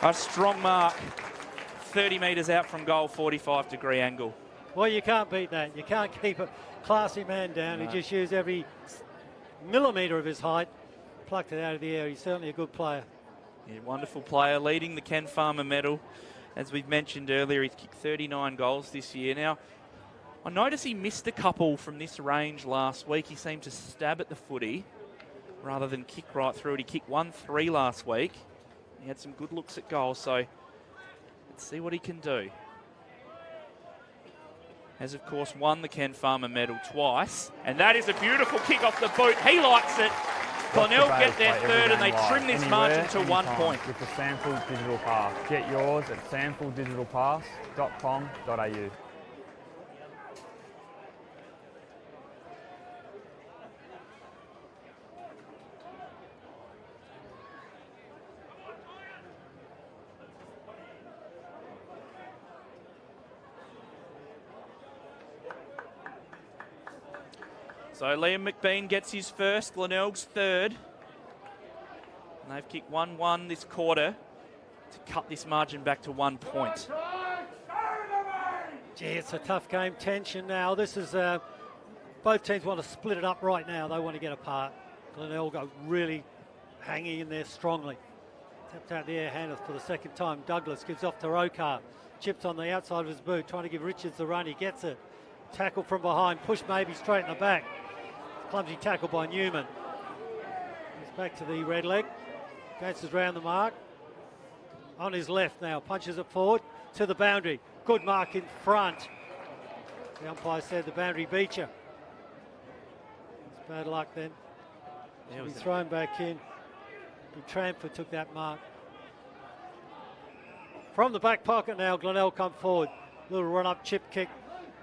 a strong mark. 30 metres out from goal, 45-degree angle. Well, you can't beat that. You can't keep a classy man down. No. He just used every millimetre of his height, plucked it out of the air. He's certainly a good player. Yeah, wonderful player, leading the Ken Farmer medal. As we've mentioned earlier, he's kicked 39 goals this year. Now, I noticed he missed a couple from this range last week. He seemed to stab at the footy rather than kick right through it. He kicked 1-3 last week. He had some good looks at goal, so let's see what he can do. Has, of course, won the Ken Farmer medal twice. And that is a beautiful kick off the boot. He likes it. Glenelg get their third and they trim this margin to 1 point. With the SANFL Digital Pass. Get yours at sanfldigitalpass.com.au. So Liam McBean gets his first, Glenelg's third. And they've kicked 1-1 this quarter to cut this margin back to 1 point. Gee, it's a tough game. Tension now. This is both teams want to split it up right now. They want to get apart. Glenelg are really hanging in there strongly. Tapped out the air handle for the second time. Douglas gives off to Rokar. Chipped on the outside of his boot, trying to give Richards the run. He gets it. Tackle from behind. Push maybe straight in the back. Clumsy tackle by Newman. He's back to the red leg. Dances round the mark. On his left now. Punches it forward to the boundary. Good mark in front. The umpire said the boundary beat you. It's bad luck then. Yeah, he's thrown back in. And Tramford took that mark. From the back pocket now, Glenelg come forward. Little run-up chip kick.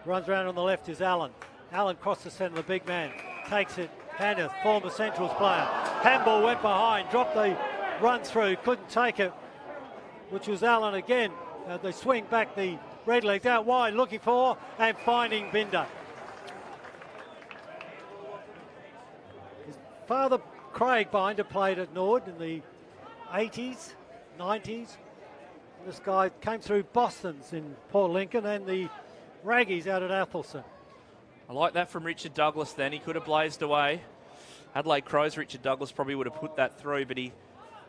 Runs around on the left is Allen. Allen crossed the centre, the big man. Takes it. Hannah, former Centrals player. Handball went behind, dropped the run through, couldn't take it, which was Allen again. They swing back the Redlegs out wide, looking for and finding Binder. His father, Craig Binder, played at Norwood in the 80s, 90s. This guy came through Boston's in Port Lincoln and the Raggies out at Athelson. I like that from Richard Douglas then. He could have blazed away. Adelaide Crows, Richard Douglas probably would have put that through, but he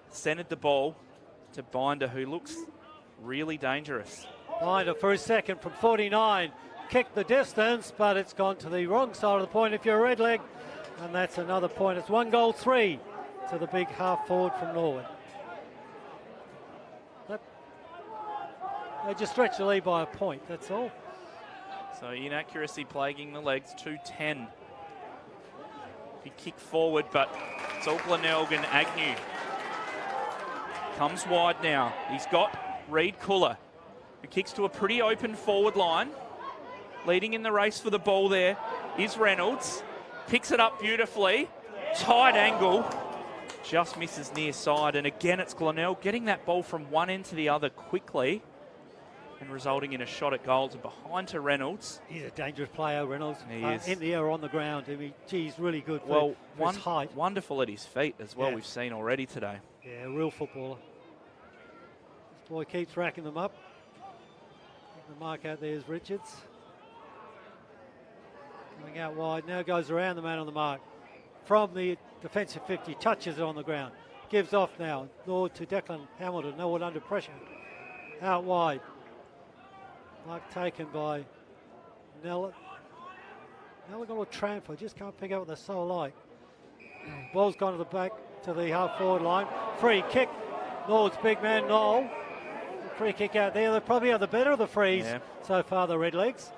centred the ball to Binder, who looks really dangerous. Binder for his second from 49. Kicked the distance, but it's gone to the wrong side of the point if you're a red leg. And that's another point. It's 1-3 to the big half forward from Norwood. They just stretch the lead by a point, that's all. So inaccuracy plaguing the legs, 2-10. He kicked forward, but it's all Glenelg and Agnew. Comes wide now. He's got Reed Kuller, who kicks to a pretty open forward line. Leading in the race for the ball there is Reynolds. Picks it up beautifully. Tight angle. Just misses near side. And again, it's Glenelg getting that ball from one end to the other quickly and resulting in a shot at goal to behind to Reynolds. He's a dangerous player, Reynolds. He is. In the air or on the ground. I mean, he's really good for his height. Wonderful at his feet as well, we've seen already today. Yeah, a real footballer. This boy keeps racking them up. The mark out there is Richards. Coming out wide, now goes around the man on the mark. From the defensive 50, touches it on the ground. Gives off now, Norwood to Declan Hamilton, Norwood under pressure. Out wide. Mark taken by Nella. Nella got a Tramford, just can't pick up what they're so alike. Ball's gone to the back to the half forward line. Free kick, Norwood's big man Noel. Free kick out there, they probably are the better of the frees so far, the Redlegs.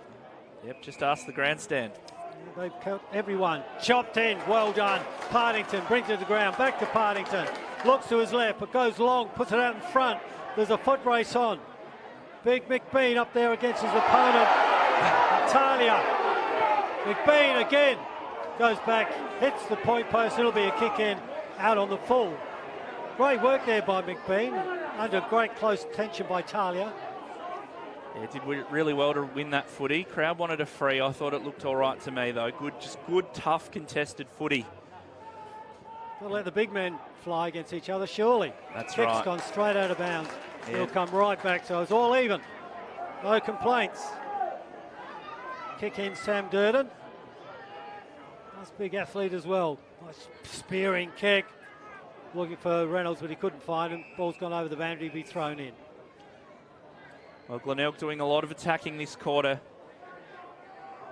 Yep, just ask the grandstand. They've cut everyone. Chopped in, well done. Partington brings it to the ground, back to Partington. Looks to his left, but goes long, puts it out in front. There's a foot race on. Big McBean up there against his opponent, Talia. McBean again goes back, hits the point post. It'll be a kick in, out on the full. Great work there by McBean, under great close tension by Talia. Yeah, did really well to win that footy. Crowd wanted a free. I thought it looked all right to me, though. Good, tough, contested footy. They'll let the big men fly against each other, surely. That's Kick's right. gone straight out of bounds. Yeah. It'll come right back, so it's all even. No complaints. Kick in Sam Durden. Nice big athlete as well. Nice spearing kick. Looking for Reynolds, but he couldn't find him. Ball's gone over the boundary to be thrown in. Well, Glenelg doing a lot of attacking this quarter.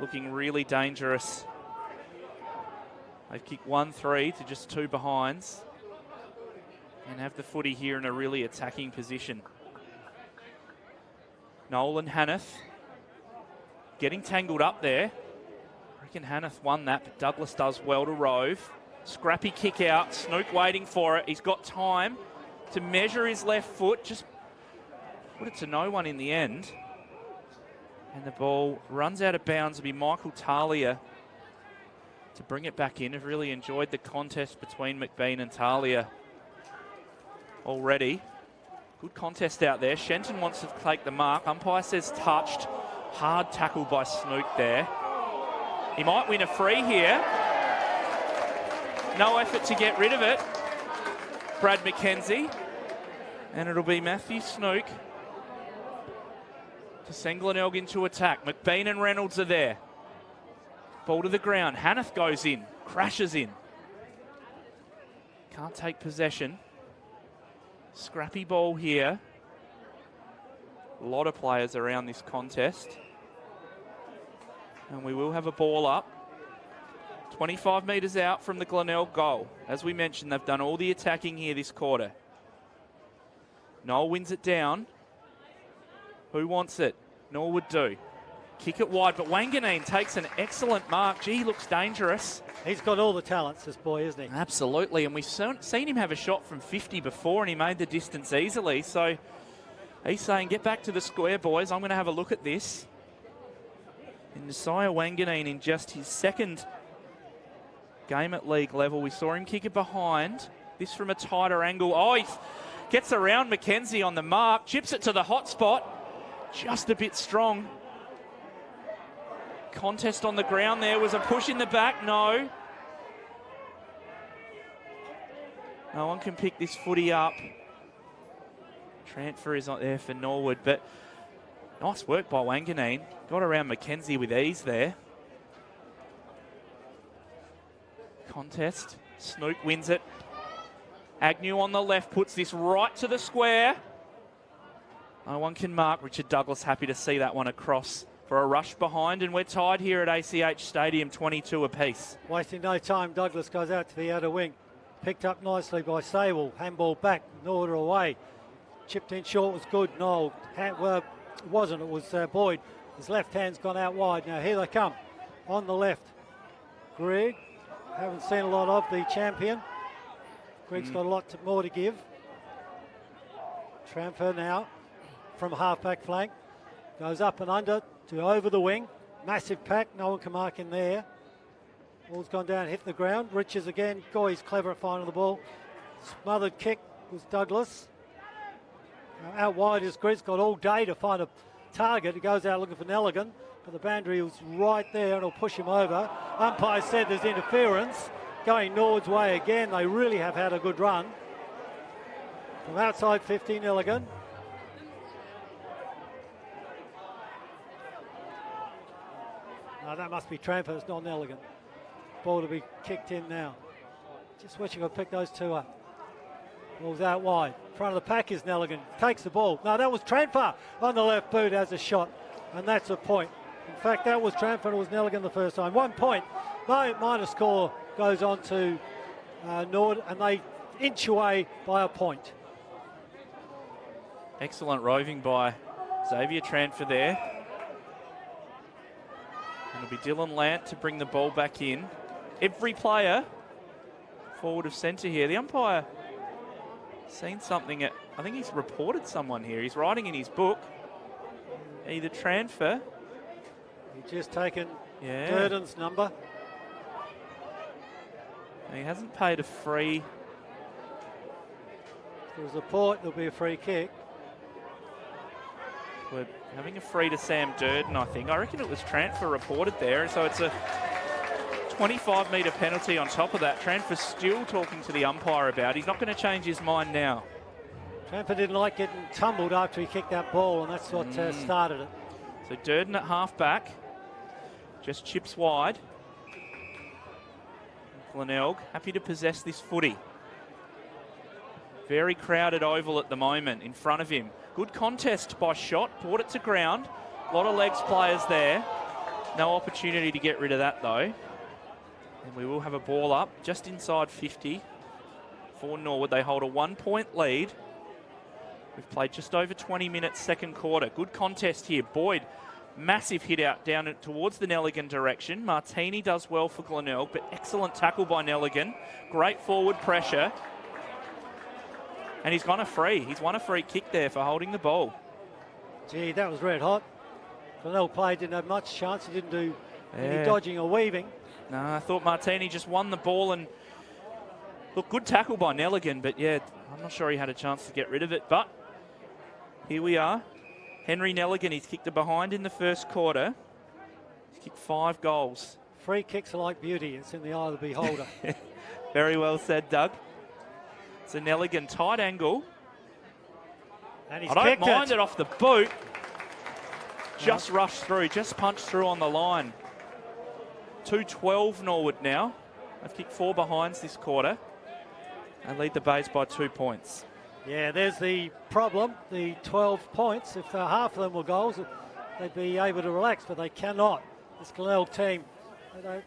Looking really dangerous. They've kicked 1-3 to just 2 behinds. And have the footy here in a really attacking position. Nolan Hanneth getting tangled up there. I reckon Hanneth won that, but Douglas does well to rove. Scrappy kick out, Snook waiting for it. He's got time to measure his left foot, just put it to no one in the end. And the ball runs out of bounds. It'll be Michael Talia to bring it back in. I've really enjoyed the contest between McBean and Talia already. Good contest out there. Shenton wants to take the mark. Umpire says touched. Hard tackle by Snook there. He might win a free here. No effort to get rid of it. Brad McKenzie. And it'll be Matthew Snook to send Glenelg into attack. McBean and Reynolds are there. Ball to the ground. Hanneth goes in. Crashes in. Can't take possession. Scrappy ball here. A lot of players around this contest. And we will have a ball up. 25 metres out from the Glenelg goal. As we mentioned, they've done all the attacking here this quarter. Noel wins it down. Who wants it? Norwood do. Kick it wide, but Wanganeen takes an excellent mark. Gee, he looks dangerous. He's got all the talents, this boy, isn't he? Absolutely, and we've seen him have a shot from 50 before, and he made the distance easily. So he's saying, get back to the square, boys. I'm going to have a look at this. And Nasiah Wanganeen in just his second game at league level. We saw him kick it behind. This from a tighter angle. Oh, he gets around McKenzie on the mark. Chips it to the hot spot. Just a bit strong. Contest on the ground there. Was a push in the back? No. No one can pick this footy up. Transfer is not there for Norwood, but nice work by Wanganeen. Got around McKenzie with ease there. Contest. Snook wins it. Agnew on the left puts this right to the square. No one can mark. Richard Douglas happy to see that one across for a rush behind, and we're tied here at ACH Stadium, 22 apiece. Wasting no time, Douglas goes out to the outer wing. Picked up nicely by Sable. Handball back, Norwood away. Chipped in short was good. No, well, it wasn't. It was Boyd. His left hand's gone out wide. Now here they come. On the left. Greg. Haven't seen a lot of the champion. Greg's got a lot more to give. Transfer now from half-back flank. Goes up and under to over the wing. Massive pack. No one can mark in there. Ball's gone down, hit the ground. Richards again. Goy, he's clever at finding the ball. Smothered kick was Douglas. Now out wide is Grizz. Got all day to find a target. He goes out looking for Nelligan, but the boundary was right there and it'll push him over. Umpire said there's interference. Going Norwood's way again. They really have had a good run. From outside 50, Nelligan. No, that must be Tramper. It's not Nelligan. Ball to be kicked in now. Just wishing I'd pick those two up. Ball's out wide. Front of the pack is Nelligan. Takes the ball. No, that was Tranfer on the left boot as a shot. And that's a point. In fact, that was Tranfer and it was Nelligan the first time. 1 point. Minor score goes on to Nord, and they inch away by a point. Excellent roving by Xavier Tranfer there. And it'll be Dylan Lant to bring the ball back in. Every player forward of centre here. The umpire seen something. I think he's reported someone here. He's writing in his book. Either Tranfer. He's just taken Durden's number. He hasn't paid a free. If there's a port, there'll be a free kick. We're having a free to Sam Durden, I think. I reckon it was transfer reported there, so it's a 25-metre penalty on top of that. Transfer still talking to the umpire about. He's not going to change his mind now. Transfer didn't like getting tumbled after he kicked that ball, and that's what started it. So Durden at half-back, just chips wide. Glenelg happy to possess this footy. Very crowded oval at the moment in front of him. Good contest by Shot, brought it to ground. A lot of legs players there. No opportunity to get rid of that though. And we will have a ball up just inside 50 for Norwood. They hold a 1-point lead. We've played just over 20 minutes second quarter. Good contest here. Boyd, massive hit out down towards the Nelligan direction. Martini does well for Glenelg, but excellent tackle by Nelligan. Great forward pressure. And he's gone a free. He's won a free kick there for holding the ball. Gee, that was red hot. Glenelg play didn't have much chance. He didn't do any dodging or weaving. No, I thought Martini just won the ball and... Look, good tackle by Nelligan, but yeah, I'm not sure he had a chance to get rid of it. But here we are. Henry Nelligan, he's kicked a behind in the first quarter. He's kicked 5 goals. Free kicks are like beauty. It's in the eye of the beholder. Very well said, Doug. So Nelligan, tight angle. And he's I don't mind it off the boot. Just rushed through, just punched through on the line. 2-12 Norwood now. They've kicked 4 behinds this quarter and lead the Bays by 2 points. Yeah, there's the problem, the 12 points. If half of them were goals, they'd be able to relax, but they cannot. This Glenelg team,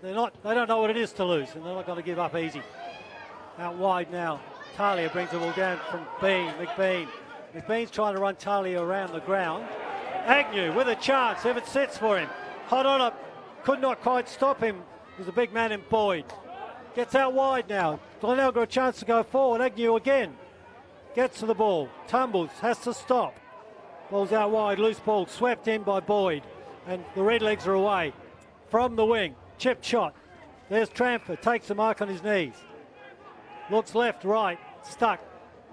they don't know what it is to lose, and they're not going to give up easy. Out wide now. Talia brings the ball down from McBean. McBean's trying to run Talia around the ground. Agnew with a chance if it sits for him. Hot on it, could not quite stop him. There's a big man in Boyd. Gets out wide now. Glenelg got a chance to go forward. Agnew again. Gets to the ball. Tumbles, has to stop. Ball's out wide, loose ball, swept in by Boyd. And the Redlegs are away. From the wing, chip shot. There's Tramford, takes the mark on his knees. Looks left, right, stuck.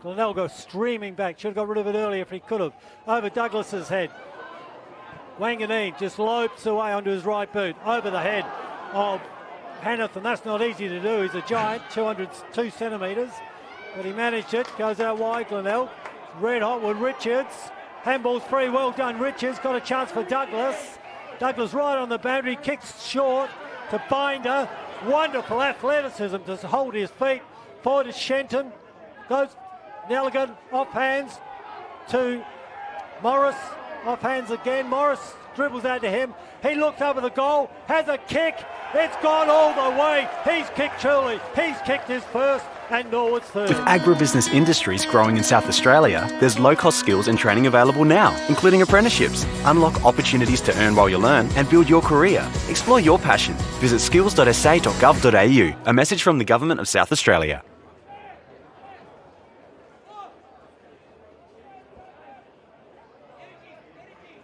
Glenelg goes streaming back. Should have got rid of it earlier if he could have. Over Douglas's head. Wanganeen just lopes away onto his right boot. Over the head of Hanneth, and that's not easy to do. He's a giant, 202 centimetres. But he managed it. Goes out wide, Glenelg. Red hot with Richards. Handball's free. Well done, Richards. Got a chance for Douglas. Douglas right on the boundary. Kicks short to Binder. Wonderful athleticism to hold his feet. Forward to Shenton. Goes Nelligan off hands to Morris. Off hands again. Morris dribbles out to him. He looks over the goal. Has a kick. It's gone all the way. He's kicked truly. He's kicked his first. And Norwood's third. With agribusiness industries growing in South Australia, there's low-cost skills and training available now, including apprenticeships. Unlock opportunities to earn while you learn and build your career. Explore your passion. Visit skills.sa.gov.au. A message from the Government of South Australia.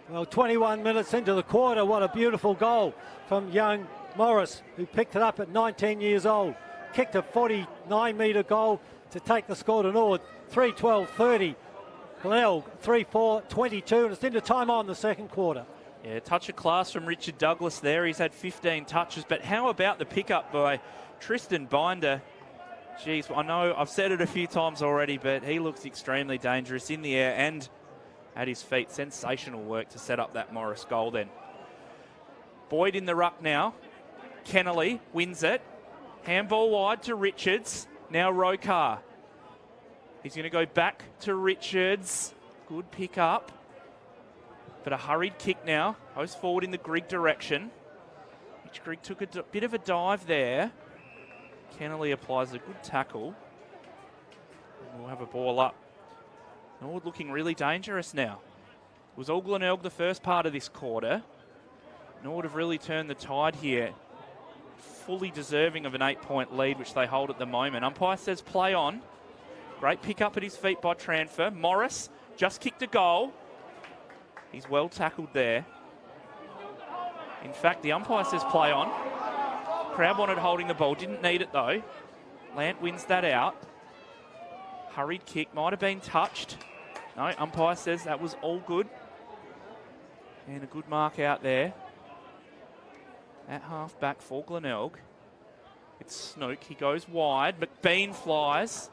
Well, 21 minutes into the quarter, what a beautiful goal from young Morris, who picked it up at 19 years old. Kicked a 49-metre goal to take the score to Norwood. 3-12-30. Glenelg 3-4-22, and it's into time on the second quarter. Yeah, touch of class from Richard Douglas there. He's had 15 touches, but how about the pickup by Tristan Binder? Geez, I know I've said it a few times already, but he looks extremely dangerous in the air and at his feet. Sensational work to set up that Morris goal then. Boyd in the ruck now. Kennelly wins it. Handball wide to Richards. Now Rokar. He's going to go back to Richards. Good pick up. But a hurried kick now. Goes forward in the Grigg direction. Which Grigg took a bit of a dive there. Kennelly applies a good tackle. And we'll have a ball up. Norwood looking really dangerous now. It was all Glenelg the first part of this quarter. Norwood have really turned the tide here. Fully deserving of an 8-point lead, which they hold at the moment. Umpire says play on. Great pick up at his feet by Tranfer. Morris just kicked a goal. He's well tackled there. In fact, the umpire says play on. Crowd wanted holding the ball, didn't need it though. Lant wins that out. Hurried kick, might have been touched. No, umpire says that was all good. And a good mark out there. At half back for Glenelg. It's Snook. He goes wide. McBean flies.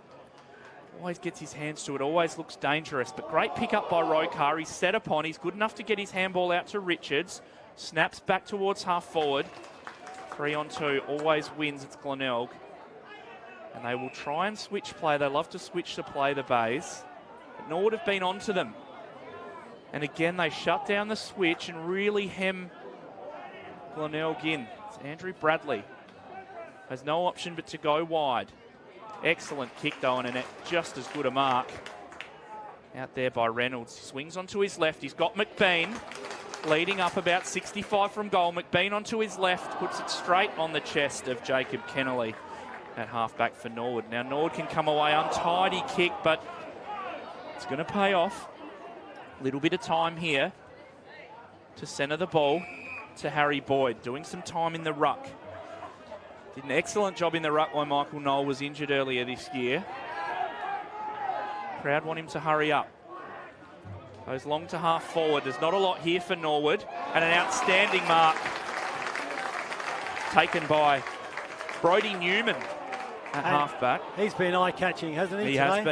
Always gets his hands to it. Always looks dangerous. But great pick up by Rokar. He's set upon. He's good enough to get his handball out to Richards. Snaps back towards half forward. 3 on 2. Always wins. It's Glenelg. And they will try and switch play. They love to switch to play the Bays. But Norwood have been onto them. And again, they shut down the switch and really hem Glenelg in. It's Andrew Bradley. Has no option but to go wide. Excellent kick though, and just as good a mark. Out there by Reynolds. Swings onto his left. He's got McBean leading up about 65 from goal. McBean onto his left. Puts it straight on the chest of Jacob Kennelly at half-back for Norwood. Now Norwood can come away. Untidy kick, but it's going to pay off. A little bit of time here to centre the ball to Harry Boyd. Doing some time in the ruck. Did an excellent job in the ruck while Michael Knoll was injured earlier this year. Crowd want him to hurry up. Goes long to half forward. There's not a lot here for Norwood. And an outstanding mark taken by Brodie Newman at half-back. He's been eye-catching, hasn't he? He has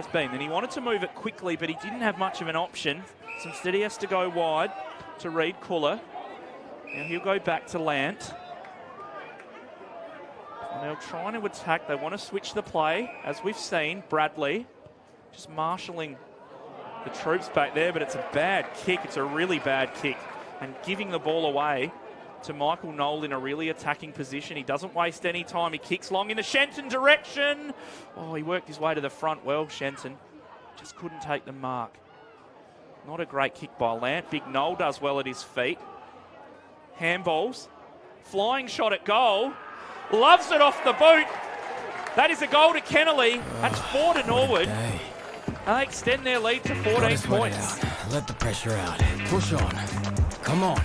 been. And he wanted to move it quickly, but he didn't have much of an option. So instead he has to go wide to Reed Kuller. Now he'll go back to Lant. And they're trying to attack. They want to switch the play, as we've seen. Bradley just marshalling the troops back there, but it's a bad kick. It's a really bad kick. And giving the ball away to Michael Knoll in a really attacking position. He doesn't waste any time. He kicks long in the Shenton direction. Oh, he worked his way to the front well, Shenton. Just couldn't take the mark. Not a great kick by Lant. Big Knoll does well at his feet. Handballs. Flying shot at goal. Loves it off the boot. That is a goal to Kennelly. That's 4 to Norwood. Okay. They extend their lead to 14 points. Let the pressure out. Push on. Come on.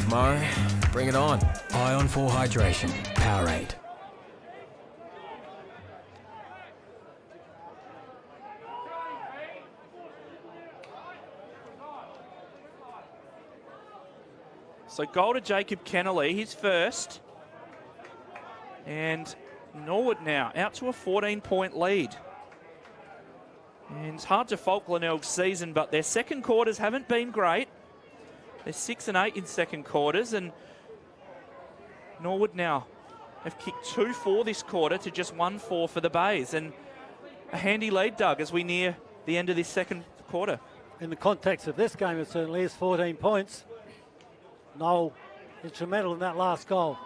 Mo, bring it on. Eye on full hydration. Powerade. So goal to Jacob Kennelly, his first. And Norwood now out to a 14-point lead. And it's hard to fault Glenelg's season, but their second quarters haven't been great. They're 6 and 8 in second quarters, and Norwood now have kicked 2-4 this quarter to just 1-4 for the Bays. And a handy lead, Doug, as we near the end of this second quarter. In the context of this game, it certainly is 14 points. Noel instrumental in that last goal.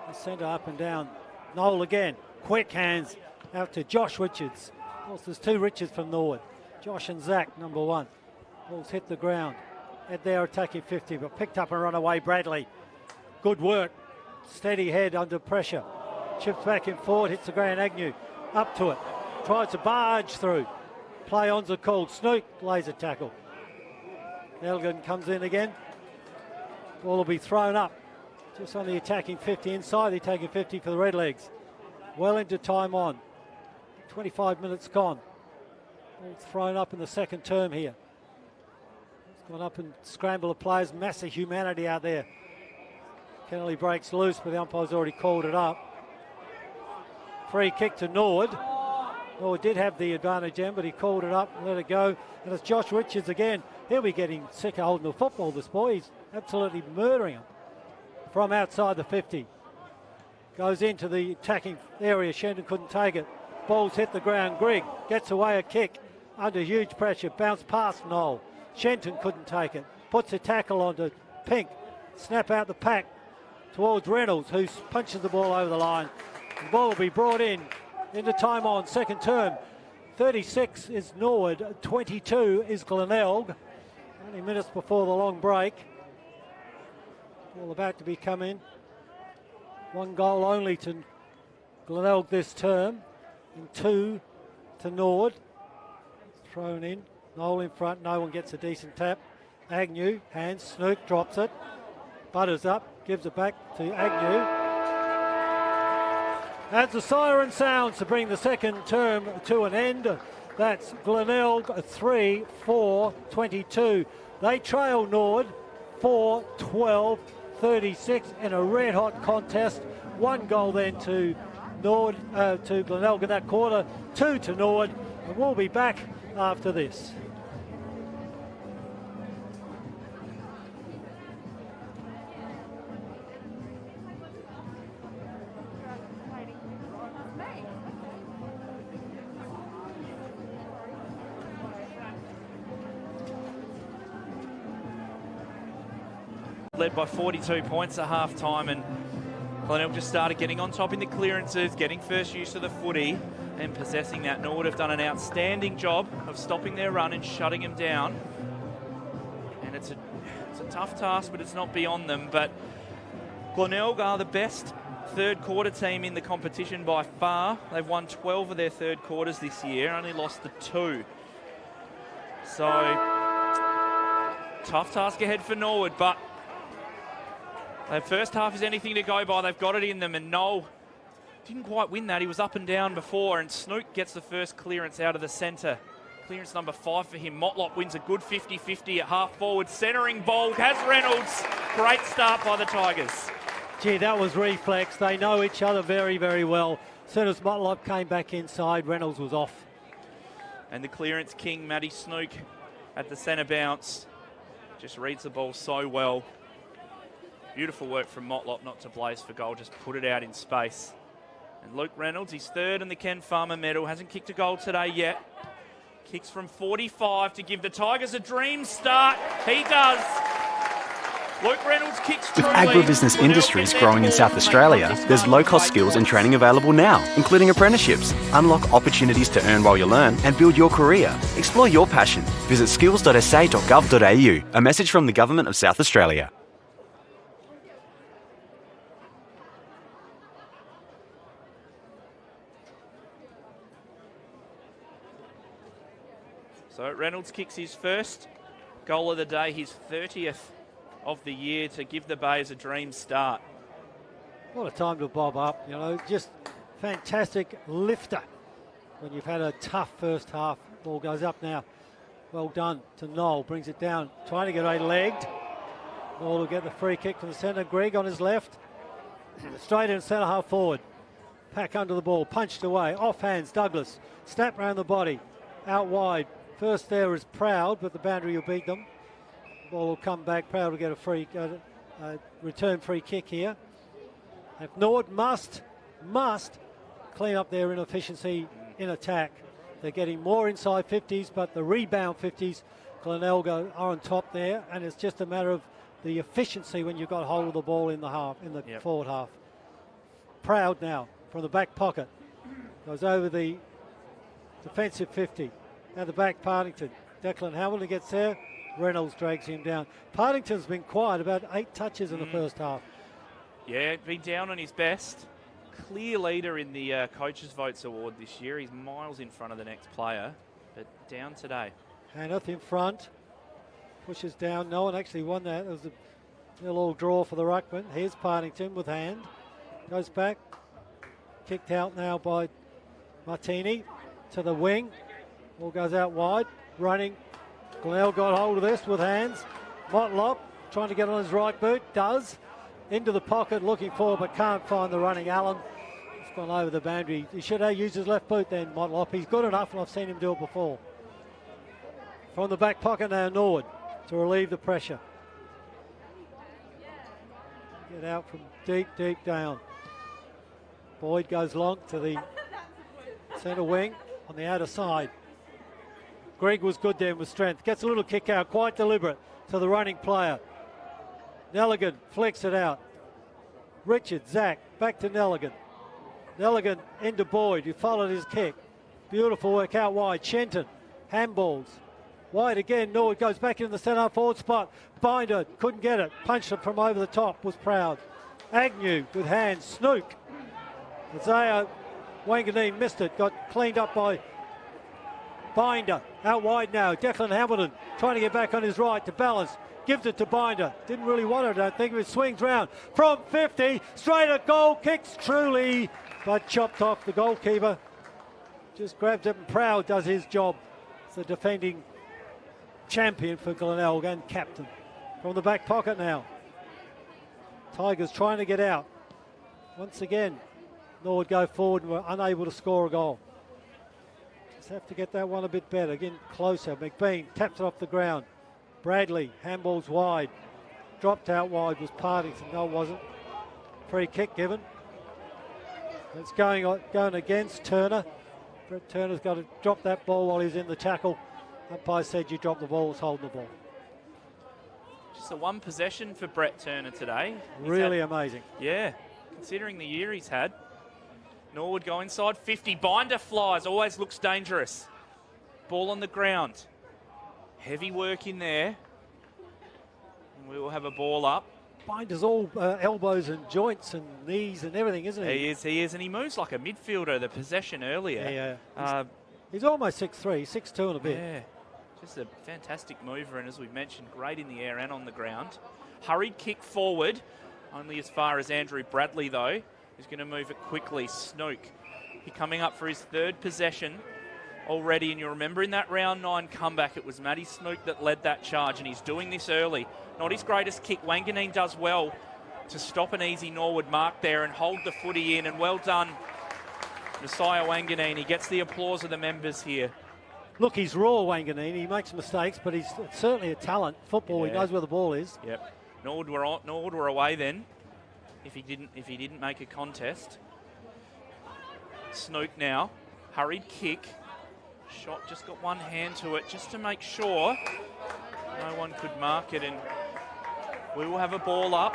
The centre up and down. Noel again. Quick hands out to Josh Richards. Of course, there's 2 Richards from Norwood. Josh and Zach, number 1. Ball's hit the ground. At their attacking 50, but picked up and run away Bradley. Good work. Steady head under pressure. Chips back and forward, hits the ground. Agnew up to it. Tries to barge through. Play-ons are called. Snook lays a tackle. Elgin comes in again. Ball will be thrown up. Just on the attacking 50 inside the attacking 50 for the Redlegs. Well into time on. 25 minutes gone. Ball's thrown up in the second term here. Gone up and scramble of players. Massive humanity out there. Kennelly breaks loose, but the umpire's already called it up. Free kick to Norwood. Norwood did have the advantage then, but he called it up and let it go. And it's Josh Richards again. He'll be getting sick of holding the football, this boy. He's absolutely murdering him. From outside the 50. Goes into the attacking area. Shenton couldn't take it. Ball's hit the ground. Grigg gets away a kick. Under huge pressure. Bounced past Noel. Shenton couldn't take it. Puts a tackle onto Pink. Snap out the pack towards Reynolds, who punches the ball over the line. The ball will be brought in into time on second term. 36 is Norwood, 22 is Glenelg. Only minutes before the long break. Ball about to be come in. 1 goal only to Glenelg this term, and 2 to Norwood. Thrown in. Noel in front, no one gets a decent tap. Agnew, hands, Snook drops it. Butters up, gives it back to Agnew. As the siren sounds to bring the second term to an end, That's Glenelg 3-4-22. They trail Norwood 4-12-36 in a red-hot contest. 1 goal then to Norwood, to Glenelg in that quarter, 2 to Norwood, and we'll be back after this. Led by 42 points at half-time, and Glenelg just started getting on top in the clearances, getting first use of the footy and possessing that. Norwood have done an outstanding job of stopping their run and shutting them down. And it's a tough task, but it's not beyond them. But Glenelg are the best third quarter team in the competition by far. They've won 12 of their third quarters this year, only lost the 2. So, tough task ahead for Norwood, but their first half is anything to go by. They've got it in them, and Noel didn't quite win that. He was up and down before, and Snook gets the first clearance out of the centre. Clearance number 5 for him. Motlop wins a good 50-50 at half forward. Centering ball has Reynolds. Great start by the Tigers. Gee, that was reflex. They know each other very, very well. As soon as Motlop came back inside, Reynolds was off. And the clearance king, Matty Snook, at the centre bounce. Just reads the ball so well. Beautiful work from Motlop not to blaze for goal, just put it out in space. And Luke Reynolds, he's third in the Ken Farmer medal, hasn't kicked a goal today yet. Kicks from 45 to give the Tigers a dream start. He does. Luke Reynolds kicks With truly. agribusiness industries growing in South Australia, there's low-cost skills and training available now, including apprenticeships. Unlock opportunities to earn while you learn and build your career. Explore your passion. Visit skills.sa.gov.au. A message from the Government of South Australia. So Reynolds kicks his first goal of the day, his 30th of the year, to give the Bays a dream start. What a time to bob up, you know, just fantastic lifter when you've had a tough first half. Ball goes up now. Well done to Noel, brings it down, trying to get legged. Noel will get the free kick from the centre. Greg on his left, straight in centre half forward. Pack under the ball, punched away, off hands, Douglas. Snap round the body, out wide. First there is Proud, but the boundary will beat them. Ball will come back. Proud will get a free return free kick here. If Norwood must clean up their inefficiency in attack. They're getting more inside 50s, but the rebound 50s, Glenelg are on top there, and it's just a matter of the efficiency when you've got hold of the ball in the forward half. Proud now from the back pocket. Goes over the defensive 50. At the back, Partington. Declan Hamilton gets there. Reynolds drags him down. Partington's been quiet, about 8 touches in the first half. Yeah, been down on his best. Clear leader in the Coaches' Votes Award this year. He's miles in front of the next player, but down today. Hanneth in front. Pushes down. No one actually won that. It was a little draw for the ruckman. Here's Partington with hand. Goes back. Kicked out now by Martini to the wing. Ball goes out wide, running. Glenelg got hold of this with hands. Motlop trying to get on his right boot, does. Into the pocket, looking forward, but can't find the running Allen. It's gone over the boundary. He should have used his left boot then, Motlop. He's good enough, and I've seen him do it before. From the back pocket now, Norwood to relieve the pressure. Get out from deep, deep down. Boyd goes long to the centre wing on the outer side. Greg was good there with strength. Gets a little kick out, quite deliberate to the running player. Nelligan flicks it out. Richard, Zach, back to Nelligan. Nelligan into Boyd, who followed his kick. Beautiful work out wide. Shenton, handballs. Wide again, Norwood goes back into the centre forward spot. Binder, couldn't get it. Punched it from over the top, was Proud. Agnew with hands, Snook. Isaiah Wanganeen missed it, got cleaned up by Binder. Out wide now, Declan Hamilton trying to get back on his right to balance. Gives it to Binder. Didn't really want it, I don't think. It swings round from 50. Straight at goal. Kicks truly, but chopped off the goalkeeper. just grabs it, and Proud does his job. It's the defending champion for Glenelg and captain. From the back pocket now. Tigers trying to get out. Once again, Norwood go forward and were unable to score a goal. Just have to get that one a bit better. Again, closer. McBean taps it off the ground. Bradley, handballs wide. Dropped out wide was Partington. No, it wasn't. Free kick given. It's going against Turner. Brett Turner's got to drop that ball while he's in the tackle. Umpire said you drop the ball, it's holding the ball. Just a one possession for Brett Turner today. Really amazing. Yeah, considering the year he's had. Norwood go inside 50. Binder flies, always looks dangerous. Ball on the ground. Heavy work in there. And we will have a ball up. Binder's all elbows and joints and knees and everything, isn't he? He is, and he moves like a midfielder. The possession earlier. Yeah. He's almost 6'3", 6'2" and a bit. Yeah, just a fantastic mover, and as we've mentioned, great in the air and on the ground. Hurried kick forward, only as far as Andrew Bradley, though. He's going to move it quickly. Snook, he coming up for his third possession already, and you remember in that round 9 comeback, it was Matty Snook that led that charge, and he's doing this early. Not his greatest kick. Wanganeen does well to stop an easy Norwood mark there and hold the footy in, and well done, Messiah Wanganeen. He gets the applause of the members here. Look, he's raw, Wanganeen. He makes mistakes, but he's certainly a talent. Football, He knows where the ball is. Yep. Norwood were away then. If he didn't make a contest. Snook now, hurried kick. Shot just got one hand to it just to make sure no one could mark it, and we will have a ball up.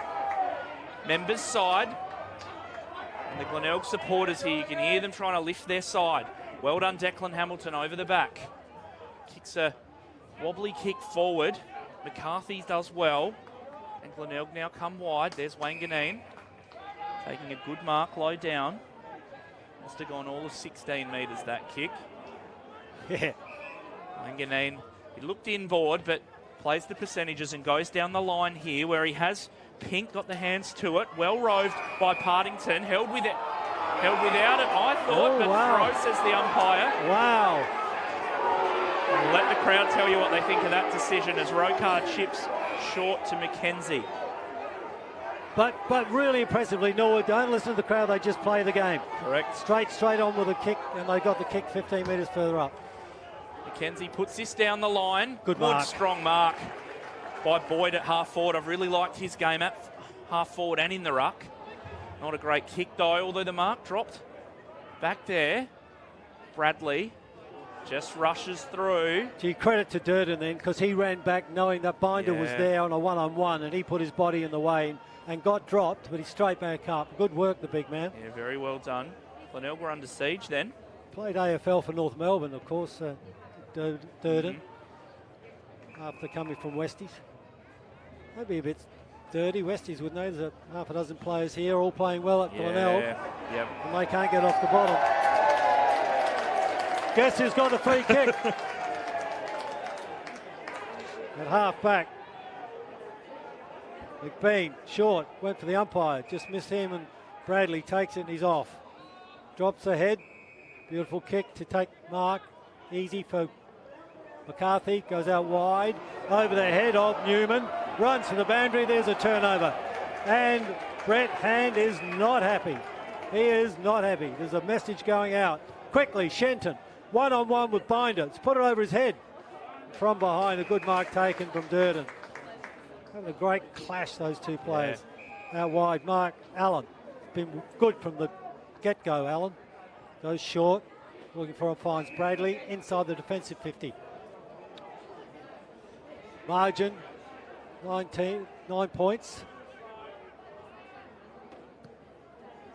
Members side. And the Glenelg supporters here, you can hear them trying to lift their side. Well done, Declan Hamilton over the back. Kicks a wobbly kick forward. McCarthy does well. And Glenelg now come wide. There's Wanganeen. Taking a good mark low down. Must have gone all of 16 metres, that kick. Yeah. Wanganeen, he looked inboard, but plays the percentages and goes down the line here where he has Pink, got the hands to it. Well roved by Partington. Held without it, I thought, but throw, says the umpire. Wow. We'll let the crowd tell you what they think of that decision as Rokar chips short to Mackenzie. But really impressively, Norwood don't listen to the crowd, they just play the game. Correct. Straight on with a kick, and they got the kick 15 metres further up. Mackenzie puts this down the line. Good mark. Strong mark by Boyd at half forward. I've really liked his game at half forward and in the ruck. Not a great kick though, although the mark dropped back there. Bradley just rushes through. Gee, credit to Durden then, because he ran back knowing that Binder was there on a one-on-one, and he put his body in the way and got dropped, but he's straight back up. Good work, the big man. Yeah, very well done. Glenelg were under siege then. Played AFL for North Melbourne, of course, Durden, after coming from Westies. Maybe a bit dirty. Westies would know there's half a dozen players here all playing well at Glenelg. Yep. And they can't get off the bottom. Guess who's got the free kick? At half back. McBean, short, went for the umpire. Just missed him, and Bradley takes it and he's off. Drops ahead. Beautiful kick to take mark. Easy for McCarthy. Goes out wide. Over the head of Newman. Runs to the boundary. There's a turnover. And Brett Hand is not happy. He is not happy. There's a message going out. Quickly, Shenton. One-on-one with Binder. It's put it over his head. From behind, a good mark taken from Durden. Having a great clash, those two players. Out wide, Mark Allen. Been good from the get-go, Allen. Goes short. Looking for it, finds Bradley inside the defensive 50. Margin, 9 points.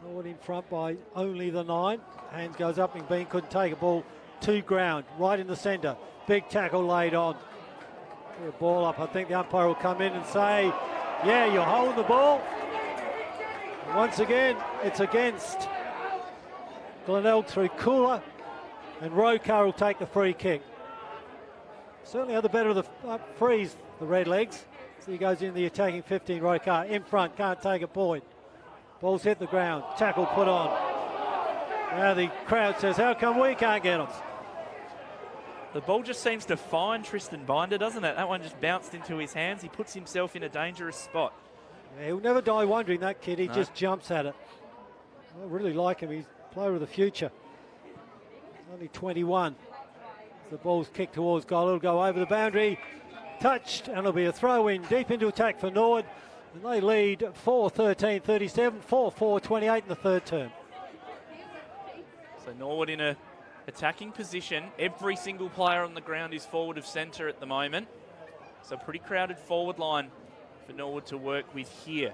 Norwood in front by only the 9. Hands goes up, and Bean couldn't take a ball to ground, right in the centre. Big tackle laid on. Get a ball up. I think the umpire will come in and say, yeah, you're holding the ball. And once again, it's against Glenelg through Cooler, and Rokar will take the free kick. Certainly are the better of the frees, the Redlegs. So he goes in the attacking 15, Rokar in front, can't take a point. Ball's hit the ground, tackle put on. Now the crowd says, how come we can't get them? The ball just seems to find Tristan Binder, doesn't it? That one just bounced into his hands. He puts himself in a dangerous spot. Yeah, he'll never die wondering, that kid. He just jumps at it. I really like him. He's a player of the future. He's only 21. The ball's kicked towards goal. It'll go over the boundary. Touched, and it'll be a throw-in deep into attack for Norwood. And they lead 4-13-37, 4-4-28 in the third term. So Norwood in a attacking position. Every single player on the ground is forward of centre at the moment. So pretty crowded forward line for Norwood to work with here.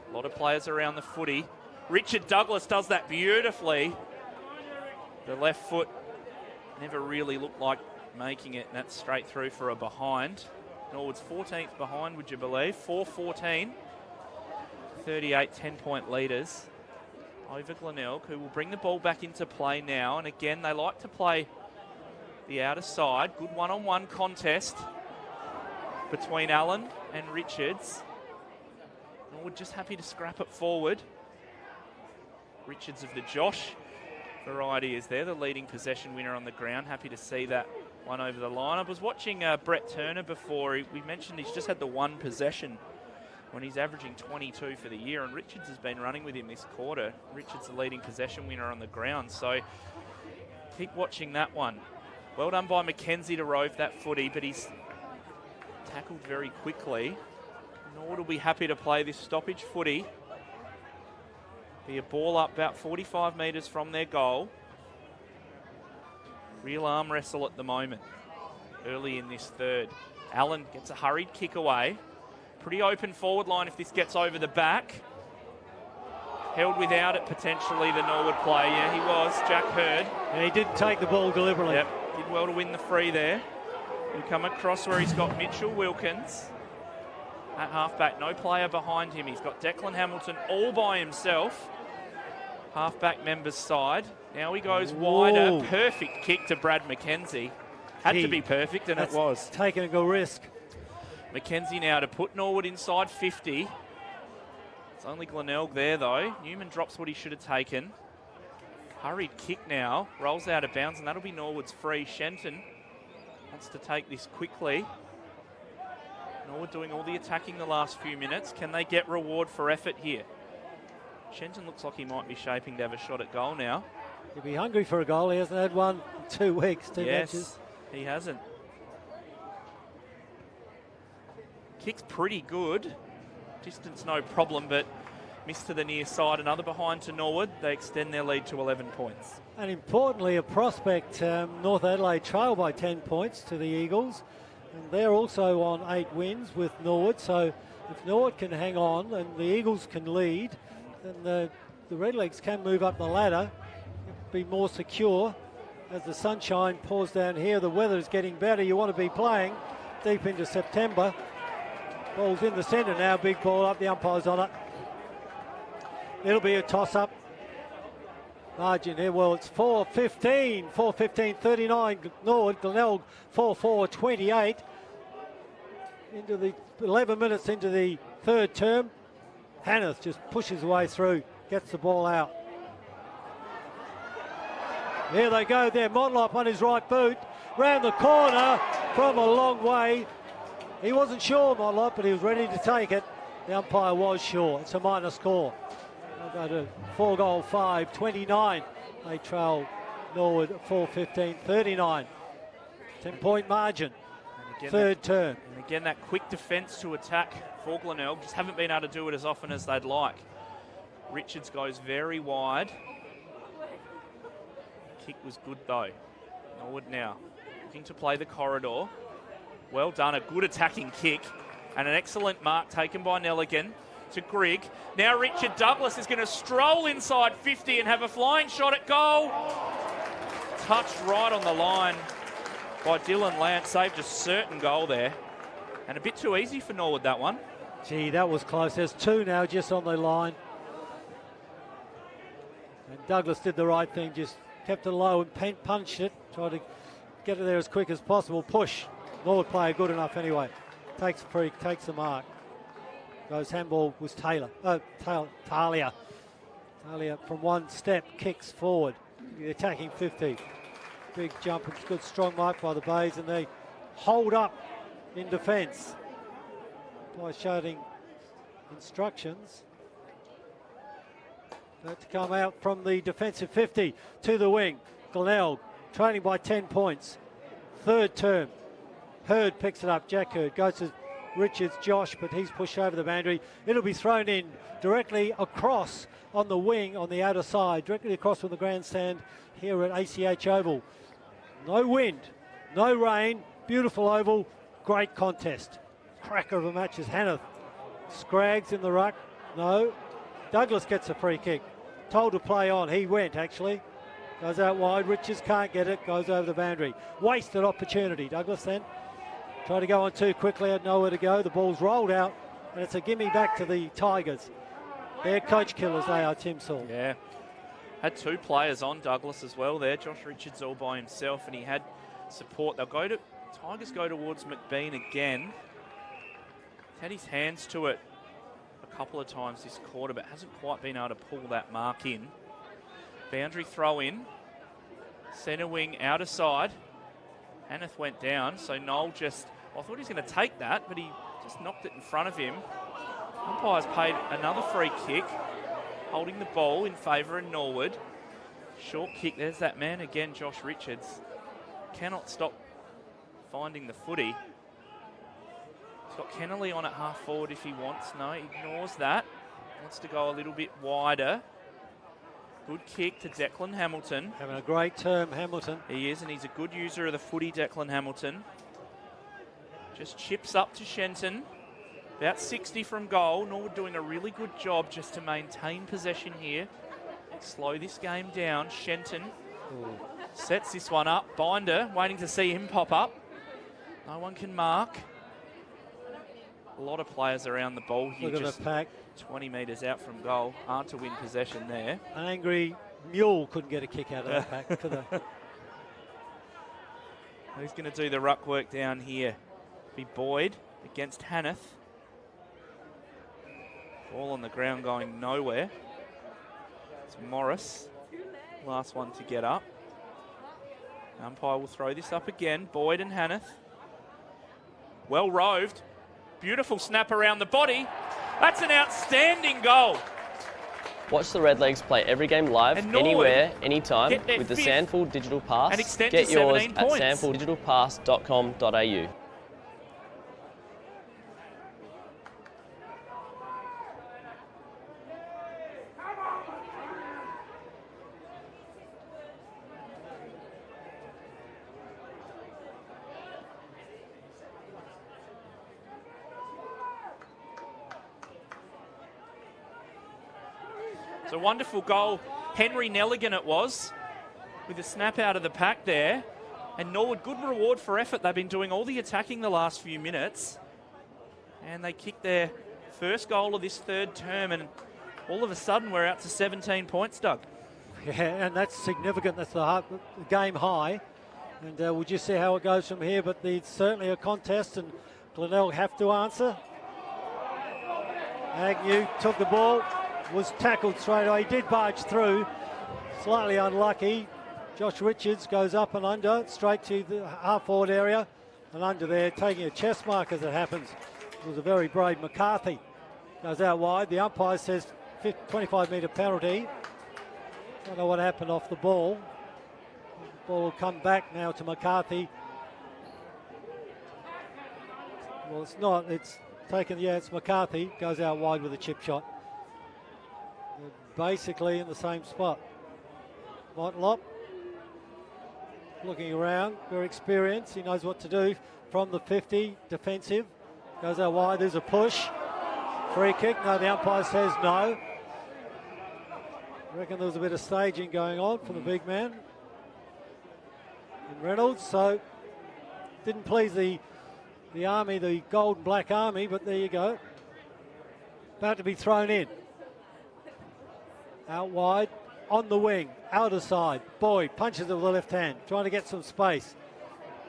A lot of players around the footy. Richard Douglas does that beautifully. The left foot never really looked like making it, and that's straight through for a behind. Norwood's 14th behind, would you believe? 4-14. 38 10-point leaders over Glenelg, who will bring the ball back into play now. And again, they like to play the outer side. Good one-on-one contest between Allen and Richards. Norwood just happy to scrap it forward. Richards of the Josh variety is there, the leading possession winner on the ground. Happy to see that one over the line. I was watching Brett Turner before. We mentioned he's just had the one possession when he's averaging 22 for the year, and Richards has been running with him this quarter. Richards the leading possession winner on the ground, so keep watching that one. Well done by Mackenzie to rove that footy, but he's tackled very quickly. Norwood will be happy to play this stoppage footy. Be a ball up about 45 metres from their goal. Real arm wrestle at the moment, early in this third. Allen gets a hurried kick away. Pretty open forward line if this gets over the back. Held without it potentially, the Norwood play. Yeah, he was, Jack Hurd. And he didn't take the ball deliberately. Yep, did well to win the free there. He'll come across where he's got Mitchell Wilkins. At halfback, no player behind him. He's got Declan Hamilton all by himself. Halfback members side. Now he goes wider. Perfect kick to Brad Mackenzie. Had to be perfect, and it was. Taking a risk. Mackenzie now to put Norwood inside 50. It's only Glenelg there, though. Newman drops what he should have taken. Hurried kick now. Rolls out of bounds, and that'll be Norwood's free. Shenton wants to take this quickly. Norwood doing all the attacking the last few minutes. Can they get reward for effort here? Shenton looks like he might be shaping to have a shot at goal now. He'll be hungry for a goal. He hasn't had one in 2 weeks, two matches. He hasn't. Kick's pretty good. Distance no problem, but missed to the near side. Another behind to Norwood. They extend their lead to 11 points. And importantly, a prospect, North Adelaide trail by 10 points to the Eagles. And they're also on 8 wins with Norwood. So if Norwood can hang on and the Eagles can lead, then the Redlegs can move up the ladder, be more secure. As the sunshine pours down here, the weather is getting better. You want to be playing deep into September. Ball's in the centre now, big ball up, the umpire's on it. It'll be a toss-up. Margin here, well, it's 4-15-39, Norwood, Glenelg 4-4-28. Into the 11 minutes into the third term. Hanneth just pushes away through, gets the ball out. Here they go there, Motlop on his right boot, round the corner from a long way. He wasn't sure, Motlop, but he was ready to take it. The umpire was sure. It's a minor score. They'll go to 4-5-29. They trail Norwood 4-15-39. 10-point margin. Third term. And again, that quick defence to attack for Glenelg. Just haven't been able to do it as often as they'd like. Richards goes very wide. Kick was good though. Norwood now looking to play the corridor. Well done, a good attacking kick and an excellent mark taken by Nelligan to Grigg. Now Richard Douglas is going to stroll inside 50 and have a flying shot at goal. Touched right on the line by Dylan Lance, saved a certain goal there. And a bit too easy for Norwood, that one. Gee, that was close. There's 2 now just on the line. And Douglas did the right thing, just kept it low and punched it, tried to get it there as quick as possible. Push. Norwood player good enough anyway. Takes free, takes the mark. Goes handball was Taylor. Talia. Only from one step, kicks forward. The attacking 50. Big jump, it's good strong mark by the Bays, and they hold up in defence by shouting instructions. To come out from the defensive 50 to the wing. Glenelg trailing by 10 points. Third term. Hurd picks it up. Jack Hurd goes to Richards, Josh, but he's pushed over the boundary. It'll be thrown in directly across on the wing on the outer side, directly across from the grandstand here at ACH Oval. No wind, no rain, beautiful oval, great contest. Cracker of a match is Hanneth. Scraggs in the ruck, no. Douglas gets a free kick. Told to play on, he went actually. Goes out wide, Richards can't get it, goes over the boundary. Wasted opportunity, Douglas then. Tried to go on too quickly, had nowhere to go. The ball's rolled out, and it's a gimme back to the Tigers. They're coach killers, they are, Tim Saul. Yeah. Had two players on Douglas as well there. Josh Richards all by himself, and he had support. Tigers go towards McBean again. Had his hands to it a couple of times this quarter, but hasn't quite been able to pull that mark in. Boundary throw in. Centre wing outer side. Hanneth went down, so Noel I thought he was going to take that, but he just knocked it in front of him. Umpire's paid another free kick, holding the ball in favour of Norwood. Short kick, there's that man again, Josh Richards. Cannot stop finding the footy. He's got Kennelly on at half forward if he wants. No, he ignores that. Wants to go a little bit wider. Good kick to Declan Hamilton. Having a great term, Hamilton. He is, and he's a good user of the footy, Declan Hamilton. Just chips up to Shenton. About 60 from goal. Norwood doing a really good job just to maintain possession here. Slow this game down. Shenton sets this one up. Binder waiting to see him pop up. No one can mark. A lot of players around the ball here. Look at the pack. 20 metres out from goal. Hard to win possession there. An angry mule couldn't get a kick out of that pack, could they? Who's going to do the ruck work down here? Be Boyd against Hanneth. Ball on the ground going nowhere. It's Morris, last one to get up. Umpire will throw this up again. Boyd and Hanneth. Well roved. Beautiful snap around the body. That's an outstanding goal. Watch the Redlegs play every game live, anywhere, anytime, with the SANFL Digital Pass. And extend Get to yours 17 at points. sanfldigitalpass.com.au. It's a wonderful goal. Henry Nelligan it was, with a snap out of the pack there. And Norwood, good reward for effort. They've been doing all the attacking the last few minutes. And they kicked their first goal of this third term, and all of a sudden we're out to 17 points, Doug. Yeah, and that's significant. That's the game high. And we'll just see how it goes from here. But it's certainly a contest, and Glenelg have to answer. Agnew took the ball. Was tackled straight away. He did barge through. Slightly unlucky. Josh Richards goes up and under, straight to the half-forward area. And under there, taking a chest mark as it happens. It was a very brave McCarthy. Goes out wide. The umpire says 25-metre penalty. Don't know what happened off the ball. The ball will come back now to McCarthy. Well, it's not. It's taken, yeah, it's McCarthy. Goes out wide with a chip shot. Basically in the same spot. Motlop looking around, very experienced. He knows what to do from the 50, defensive. Goes out wide, there's a push. Free kick, no, the umpire says no. I reckon there was a bit of staging going on from the big man in Reynolds, so didn't please the army, the gold and black army, but there you go. About to be thrown in. Out wide, on the wing, outer side. Boyd punches it with the left hand, trying to get some space.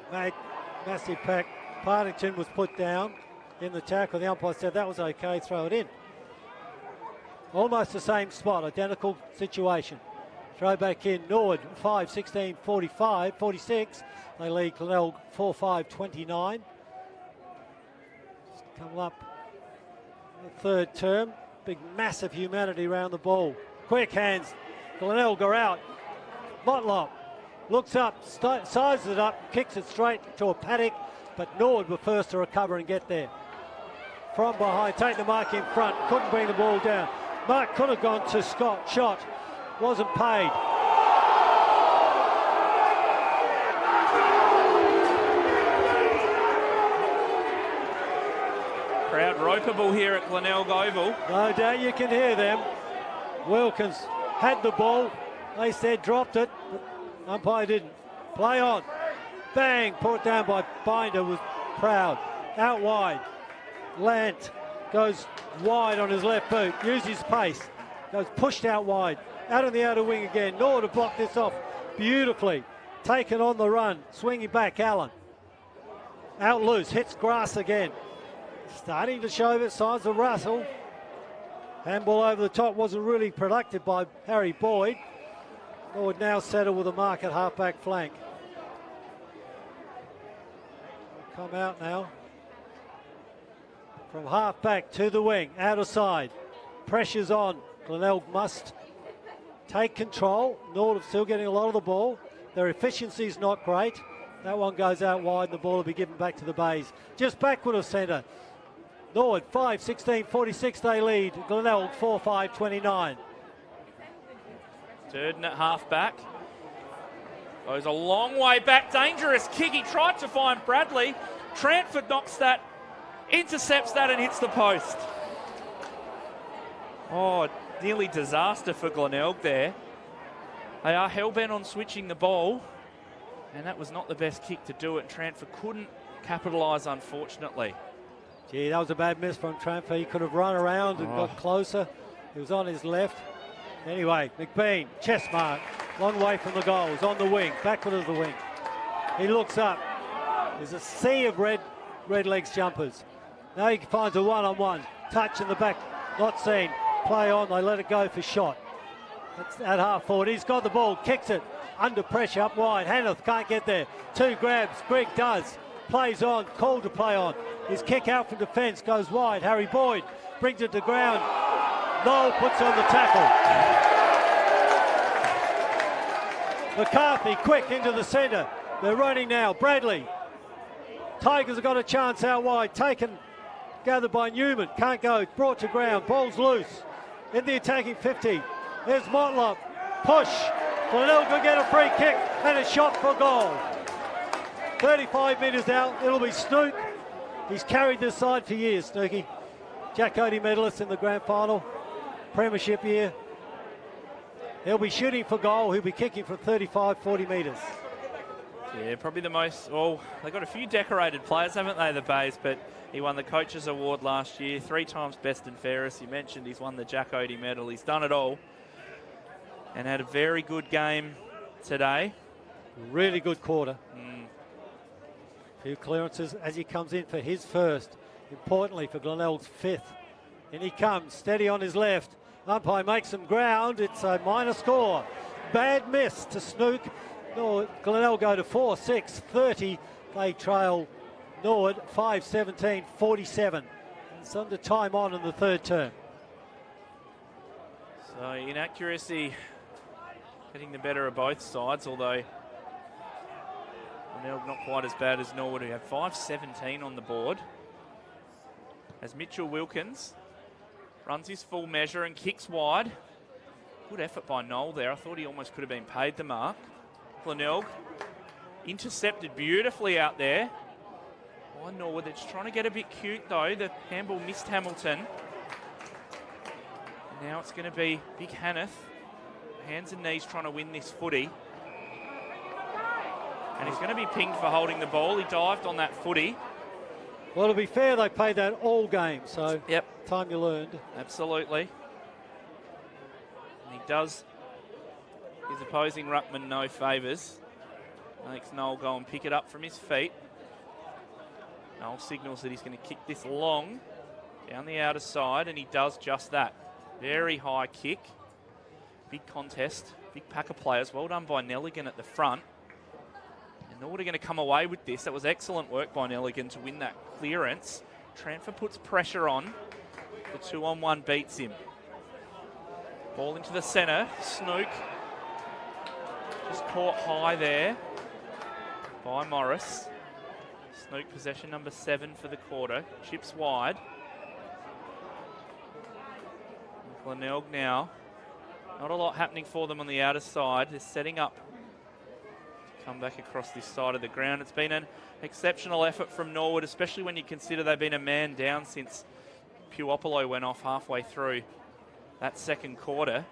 Massive pack. Partington was put down in the tackle. The umpire said that was okay, throw it in. Almost the same spot, identical situation. Throw back in, Norwood 5-16, 45, 46. They lead Glenelg 4-5, 29. Come up the third term. Big massive humanity around the ball. Quick hands. Glenelg are out. Motlop looks up, sizes it up, kicks it straight to a paddock, but Norwood were first to recover and get there. From behind, take the mark in front, couldn't bring the ball down. Mark could have gone to Scott, shot, wasn't paid. Crowd ropeable here at Glenelg Oval. No doubt you can hear them. Wilkins had the ball, they said dropped it, but umpire didn't. Play on, bang, put down by Binder, was proud. Out wide, Lant goes wide on his left boot, uses pace, goes pushed out wide, out on the outer wing again. Norwood to block this off beautifully, taken on the run, swinging back Allen. Out loose, hits grass again. Starting to show the signs of Russell. Handball over the top wasn't really productive by Harry Boyd. Norwood now settle with a mark at half-back flank. Come out now. From half-back to the wing, outer side. Pressure's on. Glenelg must take control. Norwood still getting a lot of the ball. Their efficiency is not great. That one goes out wide and the ball will be given back to the Bays. Just backward of centre. Norwood 5-16, 46 they lead. Glenelg 4-5, 29. Durden at half-back. Goes a long way back. Dangerous kick. He tried to find Bradley. Trantford knocks that, intercepts that and hits the post. Oh, nearly disaster for Glenelg there. They are hell-bent on switching the ball, and that was not the best kick to do it. Trantford couldn't capitalise, unfortunately. Gee, that was a bad miss from Trantford. He could have run around and got closer. He was on his left. Anyway, McBean, chest mark, long way from the goals, on the wing, backward of the wing. He looks up. There's a sea of red legs jumpers. Now he finds a one-on-one. Touch in the back, not seen. Play on, they let it go for shot. It's at half forward. He's got the ball, kicks it, under pressure, up wide. Hanneth can't get there. Two grabs, Grigg does. Plays on, called to play on. His kick out from defence goes wide. Harry Boyd brings it to ground. Noel puts on the tackle. McCarthy quick into the centre. They're running now. Bradley. Tigers have got a chance out wide. Taken, gathered by Newman. Can't go. Brought to ground. Ball's loose. In the attacking 50. There's Motlop. Push. Glenelg will get a free kick and a shot for goal. 35 metres out. It'll be Snook. He's carried this side for years, Snooky. Jack Cody medalist in the grand final. Premiership year. He'll be shooting for goal. He'll be kicking from 35, 40 metres. Yeah, probably the most, well, they've got a few decorated players, haven't they, the Bays, but he won the Coaches Award last year, 3 times best and fairest. You mentioned he's won the Jack Odie medal. He's done it all and had a very good game today. Really good quarter. Few clearances as he comes in for his first. Importantly for Glenelg's 5th. In he comes, steady on his left. Umpire makes some ground. It's a minor score. Bad miss to Snook. Glenelg go to 4-6, 30. They trail Norwood 5-17, 47. It's under time on in the third term. So inaccuracy getting the better of both sides, although Glenelg not quite as bad as Norwood, who have 5-17 on the board. As Mitchell Wilkins runs his full measure and kicks wide. Good effort by Noel there. I thought he almost could have been paid the mark. Glenelg intercepted beautifully out there by Norwood. They're just trying to get a bit cute though. The handball missed Hamilton. And now it's going to be Big Hanneth. Hands and knees trying to win this footy. And he's going to be pinged for holding the ball. He dived on that footy. Well, to be fair, they played that all game, so yep, time you learned. Absolutely. And he does his opposing ruckman no favours. Makes Noel go and pick it up from his feet. Noel signals that he's going to kick this long down the outer side, and he does just that. Very high kick. Big contest. Big pack of players. Well done by Nelligan at the front. And Norwood are going to come away with this. That was excellent work by Nelligan to win that clearance. Tranfer puts pressure on. The 2-on-1 beats him. Ball into the centre. Snook. Just caught high there by Morris. Snook, possession number 7 for the quarter. Chips wide. Glenelg now. Not a lot happening for them on the outer side. They're setting up to come back across this side of the ground. It's been an exceptional effort from Norwood, especially when you consider they've been a man down since Puopolo went off halfway through that second quarter.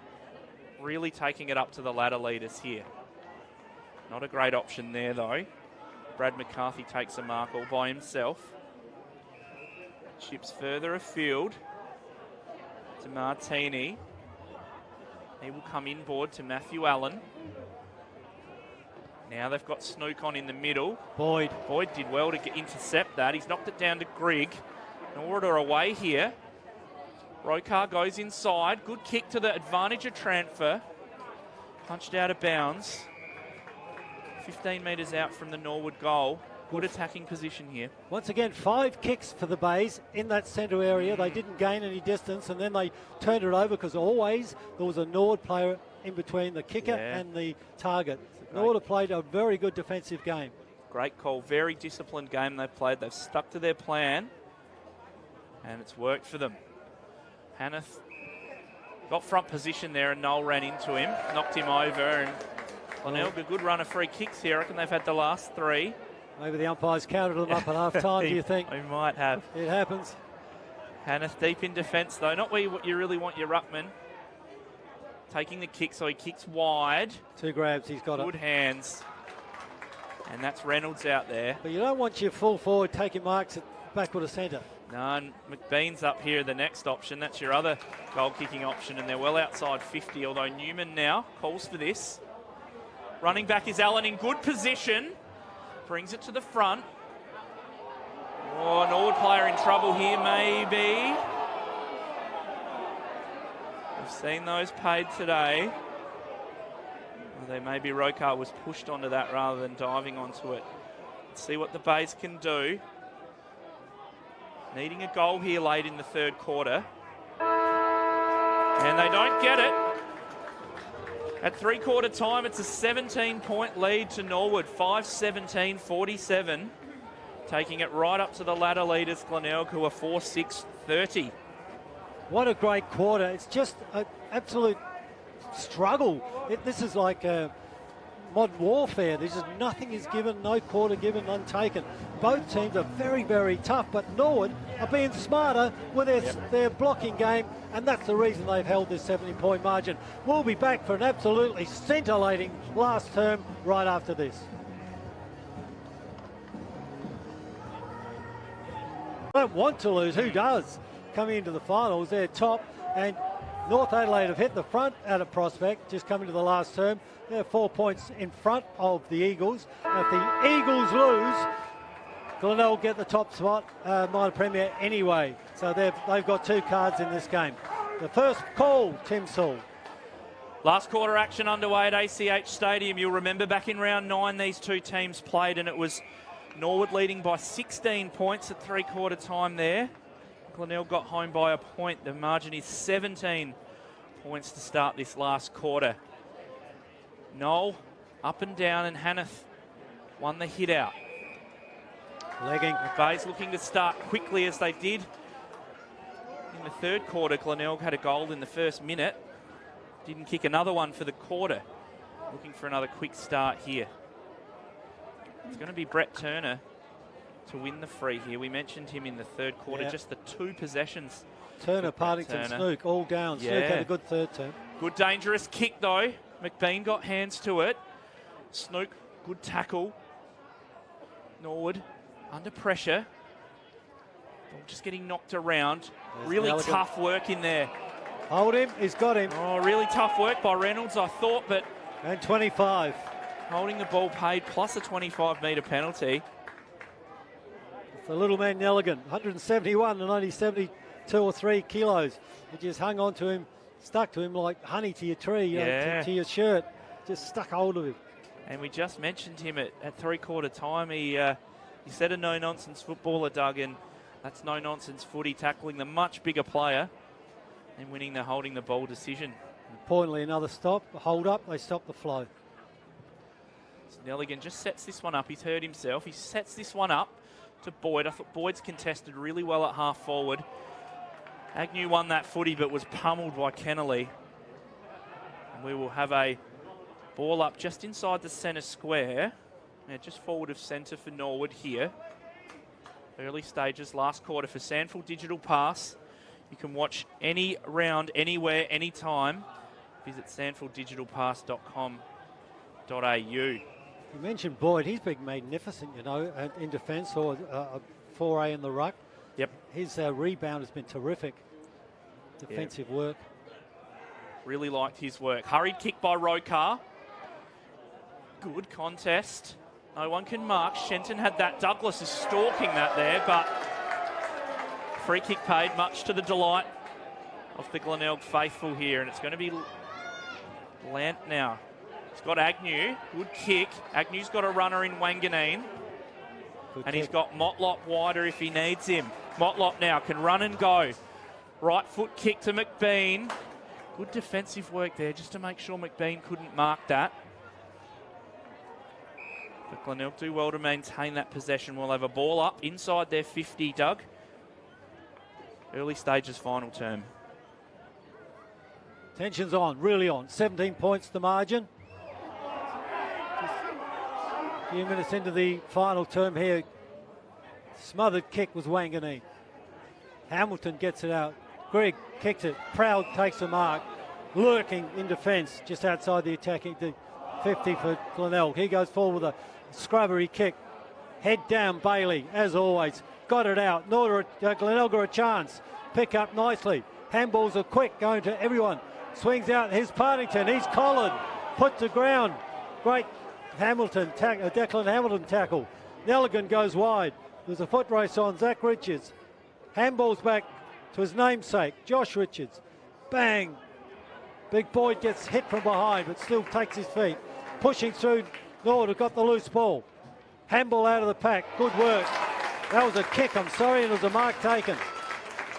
Really taking it up to the ladder leaders here. Not a great option there, though. Brad McCarthy takes a mark all by himself. Chips further afield to Martini. He will come inboard to Matthew Allen. Now they've got Snook on in the middle. Boyd did well to intercept that. He's knocked it down to Grigg. Norwood are away here. Rokar goes inside. Good kick to the advantage of Tranfer. Punched out of bounds. 15 metres out from the Norwood goal. Good attacking position here. Once again, 5 kicks for the Bays in that centre area. They didn't gain any distance, and then they turned it over because always there was a Norwood player in between the kicker and the target. Norwood have played a very good defensive game. Great call. Very disciplined game they've played. They've stuck to their plan, and it's worked for them. Hanneth got front position there, and Noel ran into him, knocked him over, and Glenelg, a good run of free kicks here. I reckon they've had the last 3. Maybe the umpires counted them up at half-time, do you think? They might have. It happens. Hanneth deep in defence, though. Not where you really want your ruckman. Taking the kick, so he kicks wide. 2 grabs, he's got it. Good hands. And that's Reynolds out there. But you don't want your full forward taking marks at backward of centre. No, and McBean's up here, the next option. That's your other goal-kicking option, and they're well outside 50, although Newman now calls for this. Running back is Allen in good position. Brings it to the front. Oh, an Norwood player in trouble here, maybe. We've seen those paid today. Well, they maybe Rokar was pushed onto that rather than diving onto it. Let's see what the Bays can do. Needing a goal here late in the third quarter. And they don't get it. At 3-quarter time, it's a 17-point lead to Norwood, 5-17-47. Taking it right up to the ladder leaders, Glenelg, who are 4-6-30. What a great quarter. It's just an absolute struggle. This is like modern warfare. There's just nothing is given, no quarter given, untaken. Both teams are very, very tough, but Norwood are being smarter with their blocking game, and that's the reason they've held this 70-point margin. We'll be back for an absolutely scintillating last term right after this. Don't want to lose, who does? Coming into the finals, they're top, and North Adelaide have hit the front at a prospect, just coming to the last term. They're 4 points in front of the Eagles. If the Eagles lose, Glenelg get the top spot, minor premier anyway. So they've got 2 cards in this game. The first call, Tim Saul. Last quarter action underway at ACH Stadium. You'll remember back in round 9 these 2 teams played, and it was Norwood leading by 16 points at 3-quarter time there. Glenelg got home by a point. The margin is 17 points to start this last quarter. Noel up and down, and Hanneth won the hit out. Legging. The Bays looking to start quickly as they did in the third quarter. Glenelg had a goal in the first minute. Didn't kick another one for the quarter. Looking for another quick start here. It's going to be Brett Turner to win the free here. We mentioned him in the third quarter, just the 2 possessions. Turner, Partington, Snook, all down. Snook had a good third term. Good dangerous kick though. McBean got hands to it. Snook, good tackle. Norwood under pressure. Just getting knocked around. There's really Nelligan. tough work in there. Hold him, he's got him. Oh, really tough work by Reynolds, I thought, but... And 25. Holding the ball paid, plus a 25-metre penalty. The little man Nelligan, 171 and only 72 or 3 kilos. He just hung on to him stuck to him like honey to your tree, you know, Yeah. to your shirt. Just stuck hold of him. And we just mentioned him at three-quarter time. He said a no-nonsense footballer, Doug, and that's no-nonsense footy, tackling the much bigger player and winning the holding the ball decision. Importantly, another stop, hold up, they stop the flow. So Nelligan just sets this one up. He's hurt himself. He sets this one up to Boyd. I thought Boyd's contested really well at half forward. Agnew won that footy but was pummeled by Kennelly. And we will have a ball up just inside the centre square. Now just forward of centre for Norwood here. Early stages, last quarter for SANFL Digital Pass. You can watch any round, anywhere, anytime. Visit sanfldigitalpass.com.au. You mentioned Boyd. He's been magnificent, you know, in defence or a foray in the ruck. Yep. His rebound has been terrific. Defensive work. Really liked his work. Hurried kick by Rokar. Good contest. No one can mark. Shenton had that. Douglas is stalking that there, but free kick paid, much to the delight of the Glenelg faithful here. And it's going to be Lant now. He's got Agnew. Good kick. Agnew's got a runner in Wanganeen. And he's got Motlop wider if he needs him. Motlop now can run and go. Right foot kick to McBean. Good defensive work there just to make sure McBean couldn't mark that. But Glenelg do well to maintain that possession. We'll have a ball up inside their 50, Doug. Early stages, final term. Tension's on, really on. 17 points the margin. Just a few minutes into the final term here. Smothered kick was Wanganeen. Hamilton gets it out. Grigg kicked it. Proud takes the mark. Lurking in defence just outside the attacking the 50 for Glenelg. He goes forward with a scrubbery kick. Head down Bailey, as always. Got it out. Glenelg got a chance. Pick up nicely. Handballs are quick, going to everyone. Swings out. Here's Partington. He's collared. Put to ground. Great Hamilton, Declan Hamilton tackle. Nelligan goes wide. There's a foot race on. Zach Richards. Handballs back to his namesake, Josh Richards. Bang. Big Boyd gets hit from behind, but still takes his feet. Pushing through. Norwood got the loose ball. Handball out of the pack. Good work. That was a kick, I'm sorry, and it was a mark taken.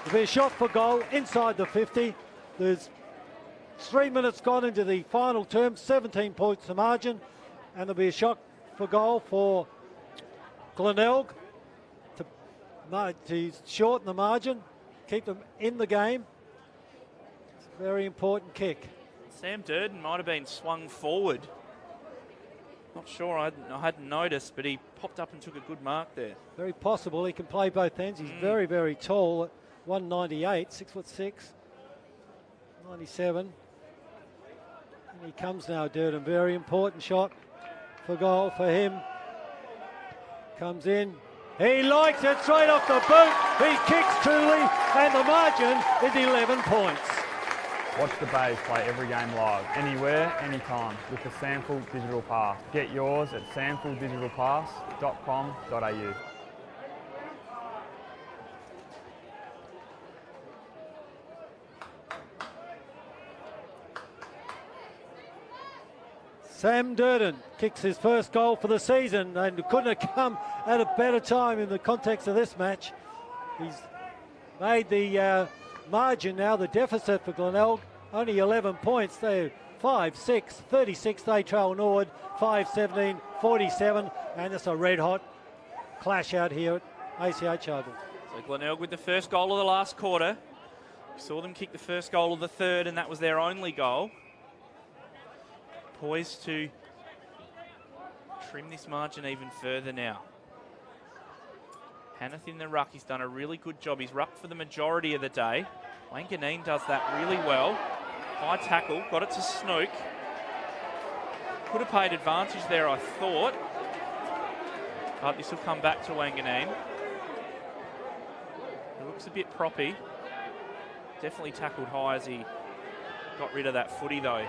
There'll be a shot for goal inside the 50. There's 3 minutes gone into the final term, 17 points the margin, and there'll be a shot for goal for Glenelg to shorten the margin, keep them in the game. It's a very important kick. Sam Durden might have been swung forward. Not sure, I hadn't noticed, but he popped up and took a good mark there. Very possible. He can play both ends. He's very, very tall at 198, 6'6", 97. And he comes now, Durden. Very important shot for goal for him. Comes in. He likes it straight off the boot. He kicks truly, and the margin is 11 points. Watch the Bays play every game live, anywhere, anytime, with the SANFL Digital Pass. Get yours at sanfldigitalpass.com.au. Sam Durden kicks his first goal for the season and couldn't have come at a better time in the context of this match. He's made the margin now, the deficit for Glenelg, only 11 points. They're 5-6, 36 they trail Norwood, 5-17, 47, and it's a red-hot clash out here at ACH Oval. So Glenelg with the first goal of the last quarter. We saw them kick the first goal of the third, and that was their only goal. Poised to trim this margin even further now. Hanneth in the ruck, he's done a really good job. He's rucked for the majority of the day. Wanganeen does that really well. High tackle, got it to Snook. Could have paid advantage there, I thought. But this will come back to Wanganeen. It looks a bit proppy. Definitely tackled high as he got rid of that footy though.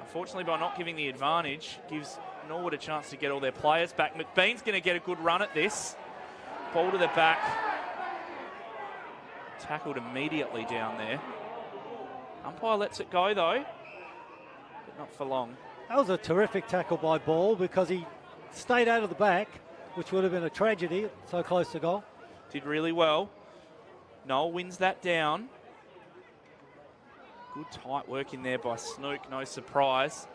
Unfortunately, by not giving the advantage, gives Norwood a chance to get all their players back. McBean's going to get a good run at this. Ball to the back. Tackled immediately down there. Umpire lets it go though, but not for long. That was a terrific tackle by Ball because he stayed out of the back, which would have been a tragedy, so close to goal. Did really well. Noel wins that down. Good tight work in there by Snook, no surprise.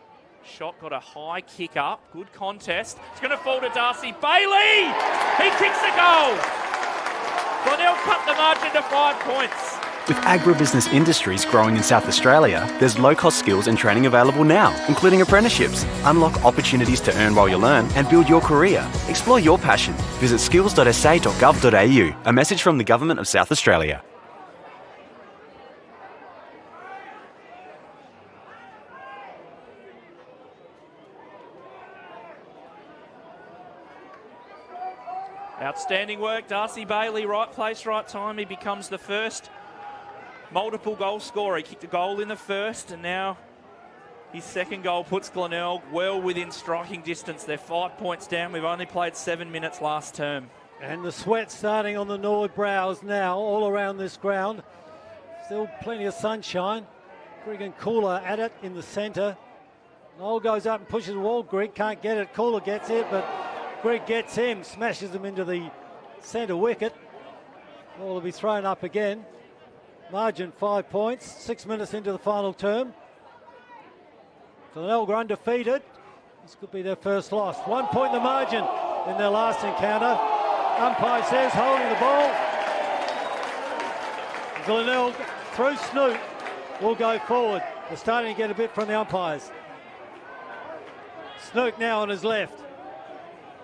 Shot got a high kick up, good contest. It's going to fall to Darcy Bailey! He kicks a goal! Glenelg cut the margin to 5 points. With agribusiness industries growing in South Australia, there's low-cost skills and training available now, including apprenticeships. Unlock opportunities to earn while you learn and build your career. Explore your passion. Visit skills.sa.gov.au. A message from the Government of South Australia. Outstanding work, Darcy Bailey, right place, right time. He becomes the first multiple goal scorer. He kicked a goal in the first, and now his second goal puts Glenelg well within striking distance. They're 5 points down. We've only played 7 minutes last term. And the sweat starting on the Norwood brows now, all around this ground. Still plenty of sunshine. Grigg and Cooler at it in the centre. Noel goes up and pushes the wall. Grigg can't get it. Cooler gets it, but Grigg gets him, smashes him into the centre wicket. Ball will be thrown up again. Margin 5 points, 6 minutes into the final term. Glenelg are undefeated. This could be their first loss. 1 point in the margin in their last encounter. Umpire says holding the ball. Glenelg through Snoot will go forward. They're starting to get a bit from the umpires. Snoot now on his left.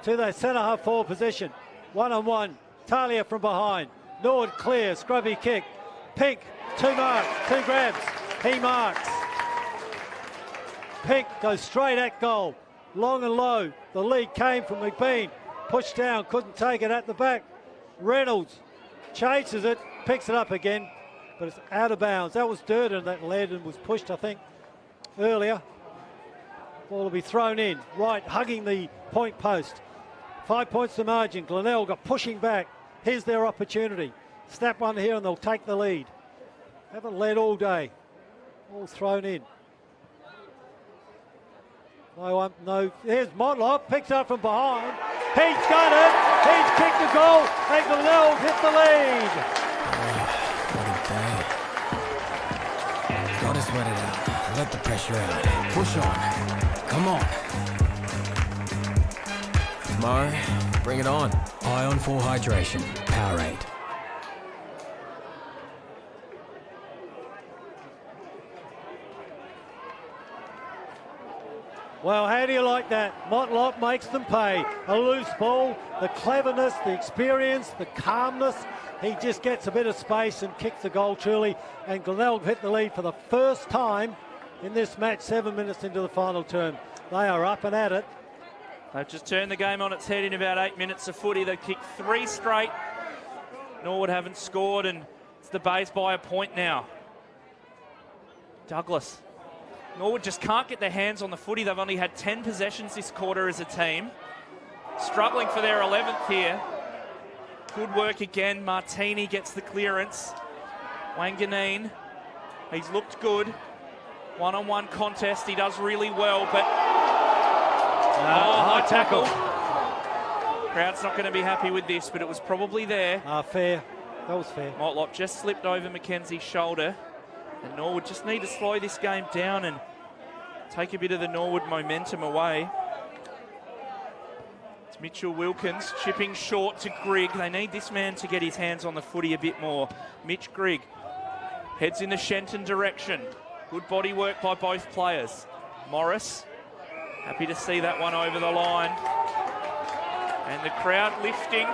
To their centre half forward position. 1-on-1. Talia from behind. Norwood clear. Scrubby kick. Pink. 2 marks. 2 grabs. He marks. Pink goes straight at goal. Long and low. The lead came from McBean. Pushed down. Couldn't take it at the back. Reynolds chases it. Picks it up again. But it's out of bounds. That was Durden that led and was pushed, I think, earlier. Ball will be thrown in. Right, hugging the point post. 5 points to margin. Glenelg are pushing back. Here's their opportunity. Snap one here and they'll take the lead. Haven't led all day. All thrown in. No. Here's Motlop. Picks up from behind. He's got it. He's kicked the goal. And Glenelg hit the lead. What a day. Gotta sweat it out. Let the pressure out. Push on. Come on. Mo, bring it on. Ion 4 Hydration. Powerade. Well, how do you like that? Motlop makes them pay. A loose ball, the cleverness, the experience, the calmness. He just gets a bit of space and kicks the goal truly. And Glenelg hit the lead for the first time in this match, 7 minutes into the final term. They are up and at it. They've just turned the game on its head in about 8 minutes of footy. They've kicked 3 straight. Norwood haven't scored, and it's the Bays by a point now. Douglas. Norwood just can't get their hands on the footy. They've only had 10 possessions this quarter as a team. Struggling for their 11th here. Good work again. Martini gets the clearance. Wanganeen, he's looked good. One-on-one contest, he does really well, but high tackle. Crowd's not going to be happy with this, but it was probably there. Fair. That was fair. Motlop just slipped over Mackenzie's shoulder. And Norwood just need to slow this game down and take a bit of the Norwood momentum away. It's Mitchell Wilkins chipping short to Grigg. They need this man to get his hands on the footy a bit more. Mitch Grigg heads in the Shenton direction. Good body work by both players. Morris, happy to see that one over the line. And the crowd lifting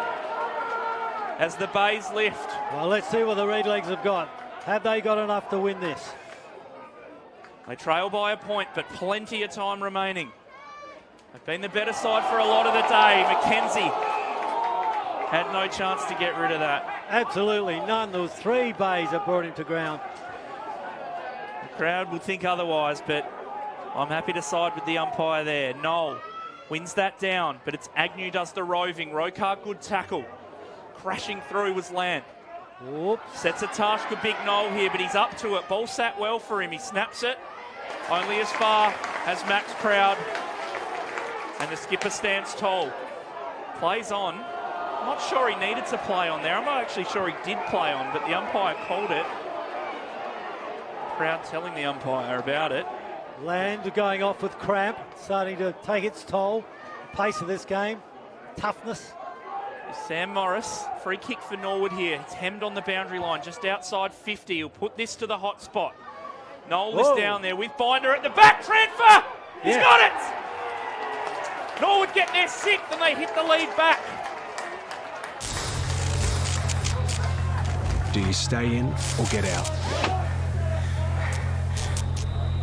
as the Bays lift. Well, let's see what the Red Legs have got. Have they got enough to win this? They trail by a point, but plenty of time remaining. They've been the better side for a lot of the day. Mackenzie had no chance to get rid of that. Absolutely none. There was 3 Bays that brought him to ground. The crowd will think otherwise, but I'm happy to side with the umpire there. Noel wins that down, but it's Agnew does the roving. Rokar, good tackle. Crashing through was Land. Whoops. Sets a task for Big Noel here, but he's up to it. Ball sat well for him. He snaps it only as far as Max Proud. And the skipper stands tall. Plays on. I'm not sure he needed to play on there. I'm not actually sure he did play on, but the umpire called it. Proud telling the umpire about it. Land going off with cramp, starting to take its toll. The pace of this game, toughness. Sam Morris, free kick for Norwood here. It's hemmed on the boundary line, just outside 50. He'll put this to the hot spot. Noel is down there with Binder at the back. Transfer! He's got it! Norwood getting there 6th, and they hit the lead back. Do you stay in or get out?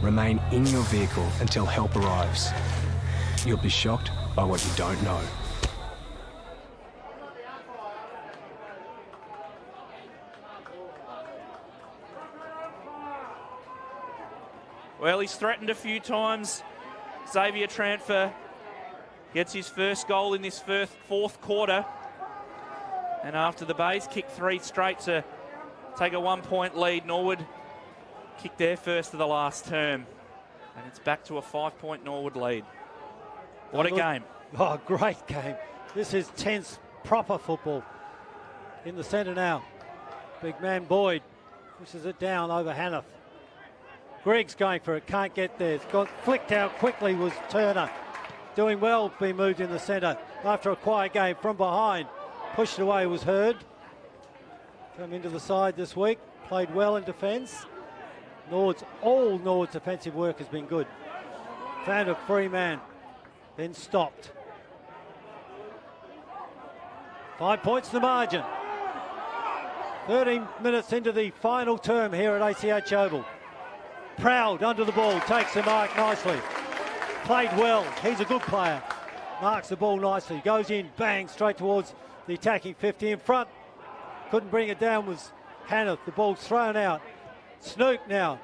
Remain in your vehicle until help arrives. You'll be shocked by what you don't know. Well, he's threatened a few times. Xavier Transfer gets his first goal in this fourth quarter. And after the Bays kick 3 straight to take a 1-point lead, Norwood kicked their first of the last term. And it's back to a 5-point Norwood lead. What a game. Oh, great game. This is tense, proper football. In the centre now. Big man Boyd pushes it down over Hannah. Gregg's going for it, can't get there. It's got flicked out quickly was Turner. Doing well, being moved in the centre. After a quiet game from behind. Pushed away was Hurd. Come into the side this week. Played well in defence. All Norwood's defensive work has been good. Found a free man. Then stopped. 5 points to the margin. 13 minutes into the final term here at ACH Oval. Proud under the ball, takes the mark nicely. Played well, he's a good player. Marks the ball nicely, goes in, bang, straight towards the attacking 50 in front. Couldn't bring it down was Hannah, the ball's thrown out. Snook now.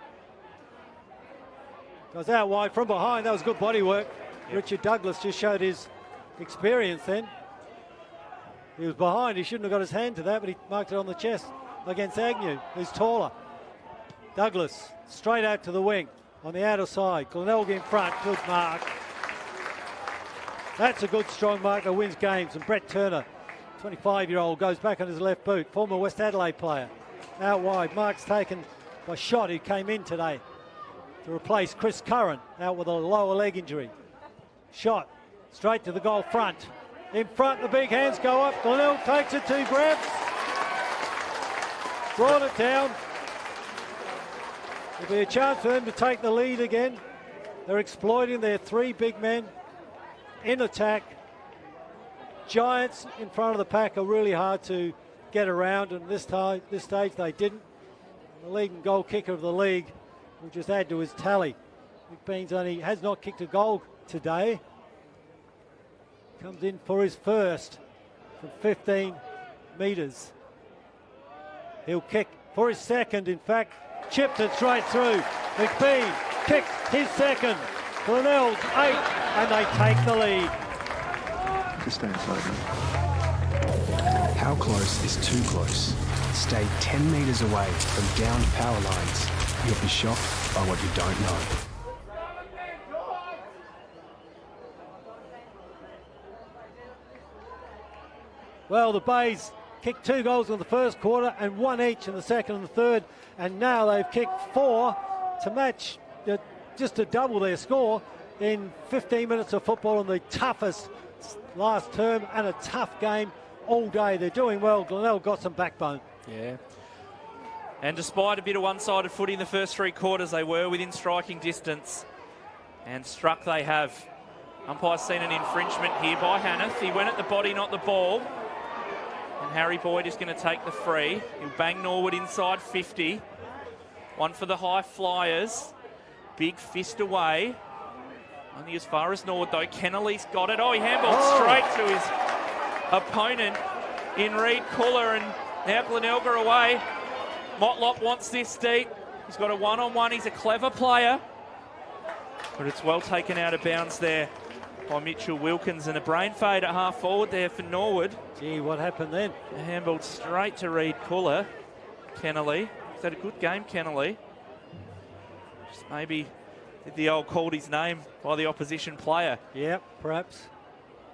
Goes out wide from behind, that was good body work. Yep. Richard Douglas just showed his experience then. He was behind, he shouldn't have got his hand to that, but he marked it on the chest against Agnew, who's taller. Douglas straight out to the wing on the outer side. Glenelg in front, good mark. That's a good strong marker, wins games. And Brett Turner, 25-year-old, goes back on his left boot, former West Adelaide player. Out wide, marks taken by Shot, who came in today to replace Chris Curran, out with a lower leg injury. Shot straight to the goal front. In front, the big hands go up. Glenelg takes it, 2 grabs. Brought it down. There'll be a chance for them to take the lead again. They're exploiting their 3 big men in attack. Giants in front of the pack are really hard to get around, and this stage they didn't. The leading goal kicker of the league will just add to his tally. McBeans has not kicked a goal today. Comes in for his first from 15 metres. He'll kick for his second, in fact. Chipped it straight through. McBean kicks his second. Glenelg 8, and they take the lead. Just stand slightly. How close is too close? Stay 10 metres away from downed power lines. You'll be shocked by what you don't know. Well, the Bays kicked 2 goals in the first quarter and 1 each in the second and the third, and now they've kicked 4 to match, just to double their score in 15 minutes of football in the toughest last term and a tough game all day. They're doing well. Glenelg got some backbone. Yeah. And despite a bit of one-sided footy in the first 3 quarters, they were within striking distance. And struck they have. Umpire's seen an infringement here by Hannah. He went at the body, not the ball. And Harry Boyd is going to take the free. He'll bang Norwood inside 50. One for the high flyers. Big fist away. Only as far as Norwood though. Kennelly's got it. Oh, he handballed straight to his opponent in Reed Kuller, and now Glenelg are away. Motlop wants this deep. He's got a one-on-one. He's a clever player. But it's well taken out of bounds there by Mitchell Wilkins, and a brain fade at half forward there for Norwood. Gee, what happened then? Handballed straight to Reed Kuller. Kennelly. He's had a good game, Kennelly. Just maybe did the old called his name by the opposition player. Yep, perhaps.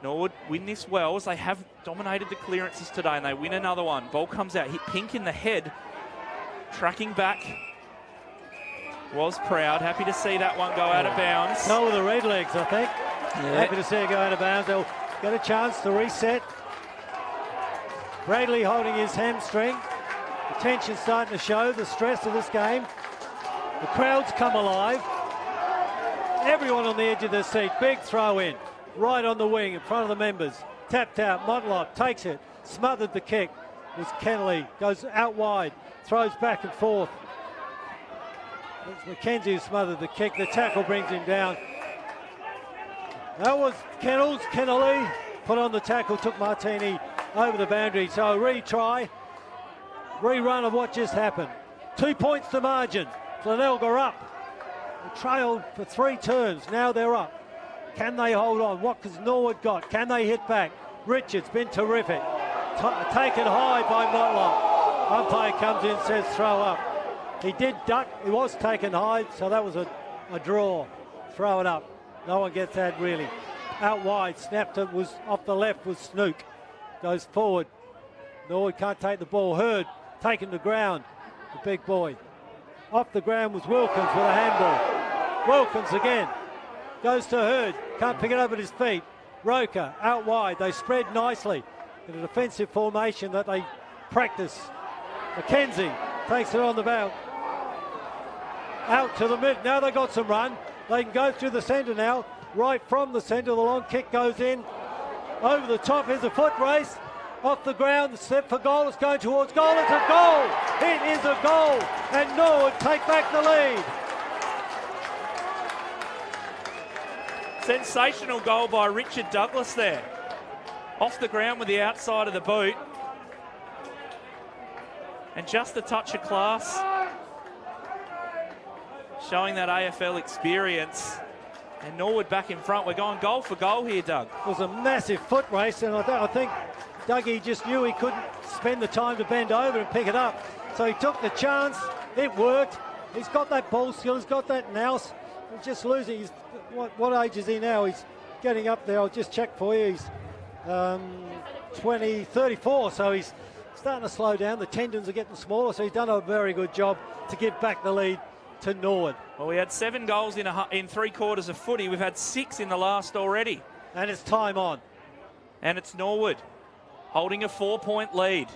Norwood win this well as they have dominated the clearances today, and they win another one. Ball comes out, hit Pink in the head. Tracking back. Was proud. Happy to see that one go out of bounds. So the Red Legs, I think. Yeah. Happy to see it go out of bounds. They'll get a chance to reset. Bradley holding his hamstring. The tension starting to show, the stress of this game. The crowds come alive. Everyone on the edge of their seat. Big throw in. Right on the wing in front of the members. Tapped out. Motlop takes it. Smothered the kick. It was Kennelly. Goes out wide. Throws back and forth. It's McKenzie who smothered the kick. The tackle brings him down. That was Kennelly put on the tackle, took Martini over the boundary. So a retry, rerun of what just happened. 2 points to margin. Glenelg are up. They trailed for 3 turns. Now they're up. Can they hold on? What has Norwood got? Can they hit back? Richards been terrific. Taken high by Motlop. Umpire comes in, says throw up. He did duck. He was taken high, so that was a draw. Throw it up. No one gets that really. Out wide, snapped it, was off the left was Snook. Goes forward. Norwood can't take the ball. Hurd taken to ground. The big boy. Off the ground was Wilkins with a handball. Wilkins again. Goes to Hurd. Can't pick it up at his feet. Roker out wide. They spread nicely in a defensive formation that they practice. McKenzie takes it on the bounce. Out to the mid. Now they got some run. They can go through the centre now. Right from the centre. The long kick goes in. Over the top. Here's a foot race. Off the ground. The step for goal. It's going towards goal. It's a goal. It is a goal. And Norwood take back the lead. Sensational goal by Richard Douglas there. Off the ground with the outside of the boot. And just a touch of class. Showing that AFL experience. And Norwood back in front. We're going goal for goal here, Doug. It was a massive foot race, and I think Dougie just knew he couldn't spend the time to bend over and pick it up. So he took the chance. It worked. He's got that ball skill. He's got that nous. He's just losing. He's, what age is he now? He's getting up there. I'll just check for you. He's 34, so he's starting to slow down. The tendons are getting smaller, so he's done a very good job to give back the lead to Norwood. Well, we had 7 goals in 3 quarters of footy. We've had 6 in the last already. And it's time on. And it's Norwood holding a 4-point lead.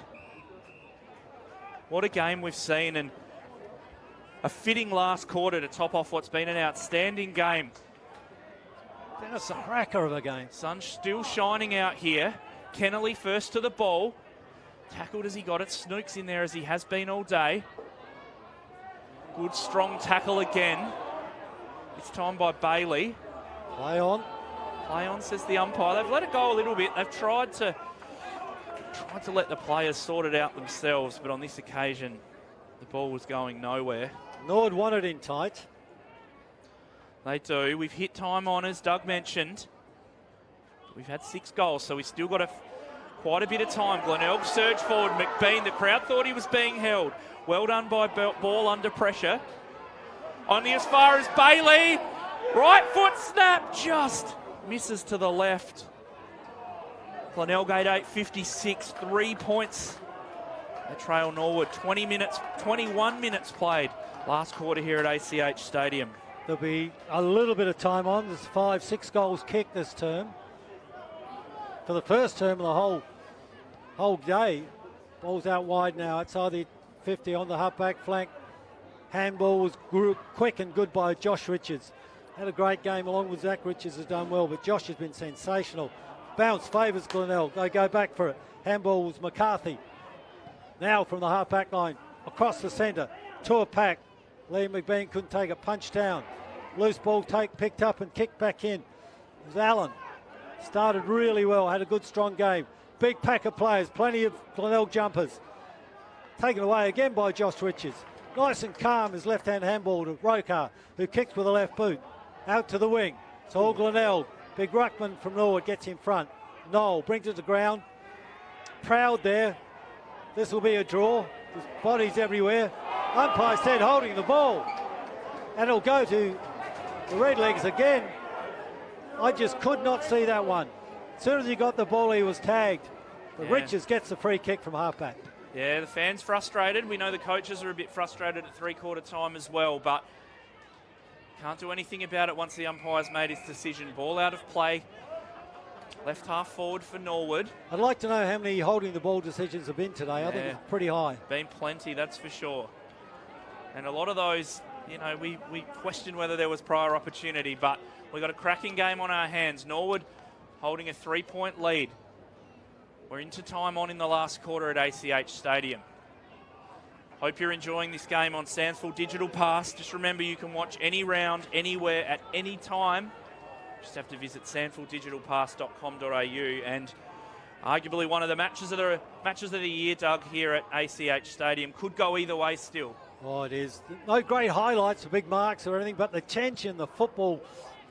What a game we've seen, and a fitting last quarter to top off what's been an outstanding game. That's a cracker of a game. Sun's still shining out here. Kennelly first to the ball. Tackled as he got it. Snook's in there as he has been all day. Good strong tackle again. This time by Bailey. Play on. Play on, says the umpire. They've let it go a little bit. They've tried to let the players sort it out themselves, but on this occasion, the ball was going nowhere. Norwood want it in tight. They do. We've hit time on, as Doug mentioned. We've had 6 goals, so we've still got quite a bit of time. Glenelg surge forward. McBean, the crowd thought he was being held. Well done by Ball under pressure. Only as far as Bailey. Right foot snap, just misses to the left. Glenelg 8-8-56, 3 points. They trail Norwood. 21 minutes played last quarter here at ACH Stadium. There'll be a little bit of time on. There's 5-6 goals kicked this term. For the first term of the whole day, ball's out wide now outside the 50 on the halfback flank. Handball was quick and good by Josh Richards. Had a great game along with Zach Richards, has done well, but Josh has been sensational. Bounce favours Glenelg. They go back for it. Handball was McCarthy. Now from the half-back line, across the centre, to a pack. Liam McBean couldn't take a punch down. Loose ball picked up and kicked back in. It was Allen. Started really well, had a good strong game. Big pack of players, plenty of Glenelg jumpers. Taken away again by Josh Richards. Nice and calm his left-hand handball to Rokar, who kicks with the left boot. Out to the wing. It's all Glenelg. Big ruckman from Norwood gets in front. Noel brings it to ground. Proud there. This will be a draw. There's bodies everywhere. Umpire said holding the ball. And it'll go to the Redlegs again. I just could not see that one. As soon as he got the ball, he was tagged. But Richards gets the free kick from halfback. Yeah, the fans frustrated. We know the coaches are a bit frustrated at three-quarter time as well, but can't do anything about it once the umpire's made his decision. Ball out of play. Left half forward for Norwood. I'd like to know how many holding the ball decisions have been today. I think it's pretty high. Been plenty, that's for sure. And a lot of those, you know, we questioned whether there was prior opportunity, but we've got a cracking game on our hands. Norwood holding a 3-point lead. We're into time on in the last quarter at ACH Stadium. Hope you're enjoying this game on SANFL Digital Pass. Just remember you can watch any round, anywhere, at any time. Just have to visit sanfldigitalpass.com.au, and arguably one of the matches of the year, Doug, here at ACH Stadium. Could go either way still. Oh, it is. No great highlights or big marks or anything, but the tension, the football,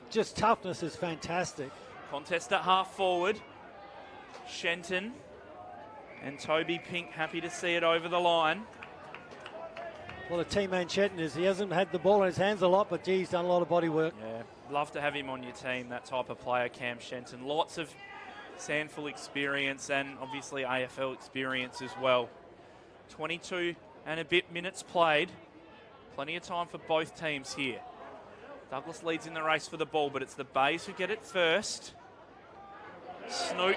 just toughness is fantastic. Contest at half forward. Shenton and Toby Pink happy to see it over the line. Well, the team man Shenton is. He hasn't had the ball in his hands a lot, but gee, he's done a lot of body work. Yeah, love to have him on your team, that type of player, Cam Shenton. Lots of SANFL experience and obviously AFL experience as well. 22 and a bit minutes played. Plenty of time for both teams here. Douglas leads in the race for the ball, but it's the Bays who get it first. Snoot,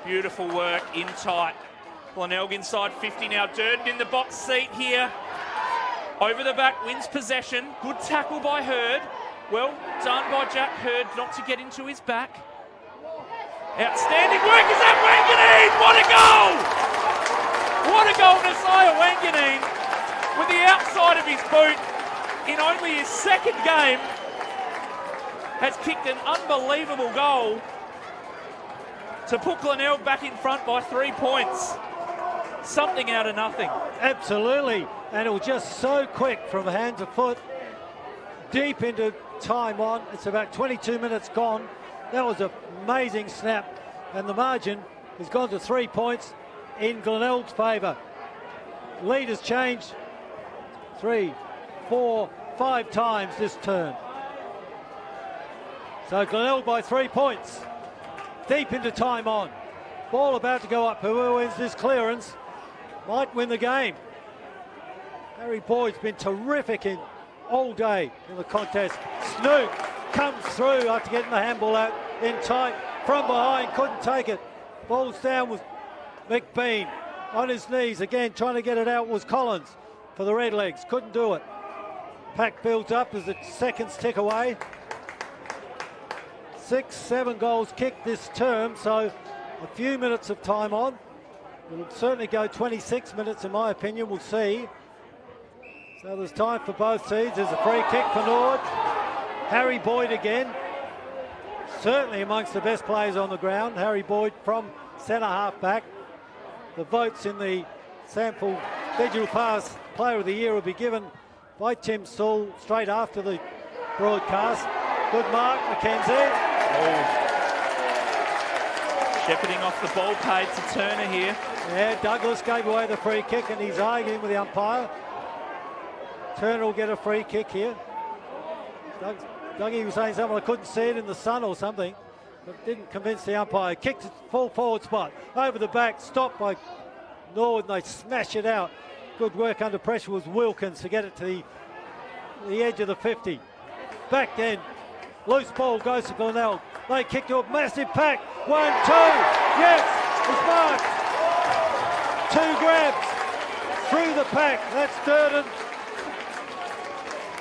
beautiful work, in tight. Glenelg inside 50 now. Durden in the box seat here. Over the back, wins possession. Good tackle by Hurd. Well done by Jack Hurd not to get into his back. Outstanding work is that Wanganeen! What a goal! What a goal, Nasiah Wanganeen, with the outside of his boot in only his second game, has kicked an unbelievable goal to put Glenelg back in front by 3 points. Something out of nothing. Absolutely. And it was just so quick from hand to foot, deep into time on. It's about 22 minutes gone. That was an amazing snap. And the margin has gone to 3 points in Glenelg's favour. Lead has changed 3, 4, 5 times this turn. So Glenelg by 3 points. Deep into time on. Ball about to go up. Whoever wins this clearance might win the game. Harry Boyd's been terrific all day in the contest. Snoot comes through after getting the handball out in tight. From behind, couldn't take it. Ball's down with McBean. On his knees again, trying to get it out was Collins for the Redlegs. Couldn't do it. Pack builds up as the seconds tick away. 6, 7 goals kicked this term, so a few minutes of time on. It'll certainly go 26 minutes in my opinion, we'll see. So there's time for both teams. There's a free kick for Norwood. Harry Boyd again. Certainly amongst the best players on the ground. Harry Boyd from centre half back. The votes in the SANFL Digital Pass Player of the Year will be given by Tim Sewell straight after the broadcast. Good mark, McKenzie. Shepherding off the ball paid to Turner here. Yeah, Douglas gave away the free kick and he's arguing with the umpire. Turner will get a free kick here. Dougie was saying something, I couldn't see it in the sun or something, but didn't convince the umpire. Kicked it full forward spot, over the back, stopped by Norwood, and they smash it out. Good work under pressure was Wilkins to get it to the edge of the 50. Back then, loose ball goes to Glenelg. They kick to a massive pack. 1, 2, yes, it's marked. 2 grabs through the pack. That's Durden.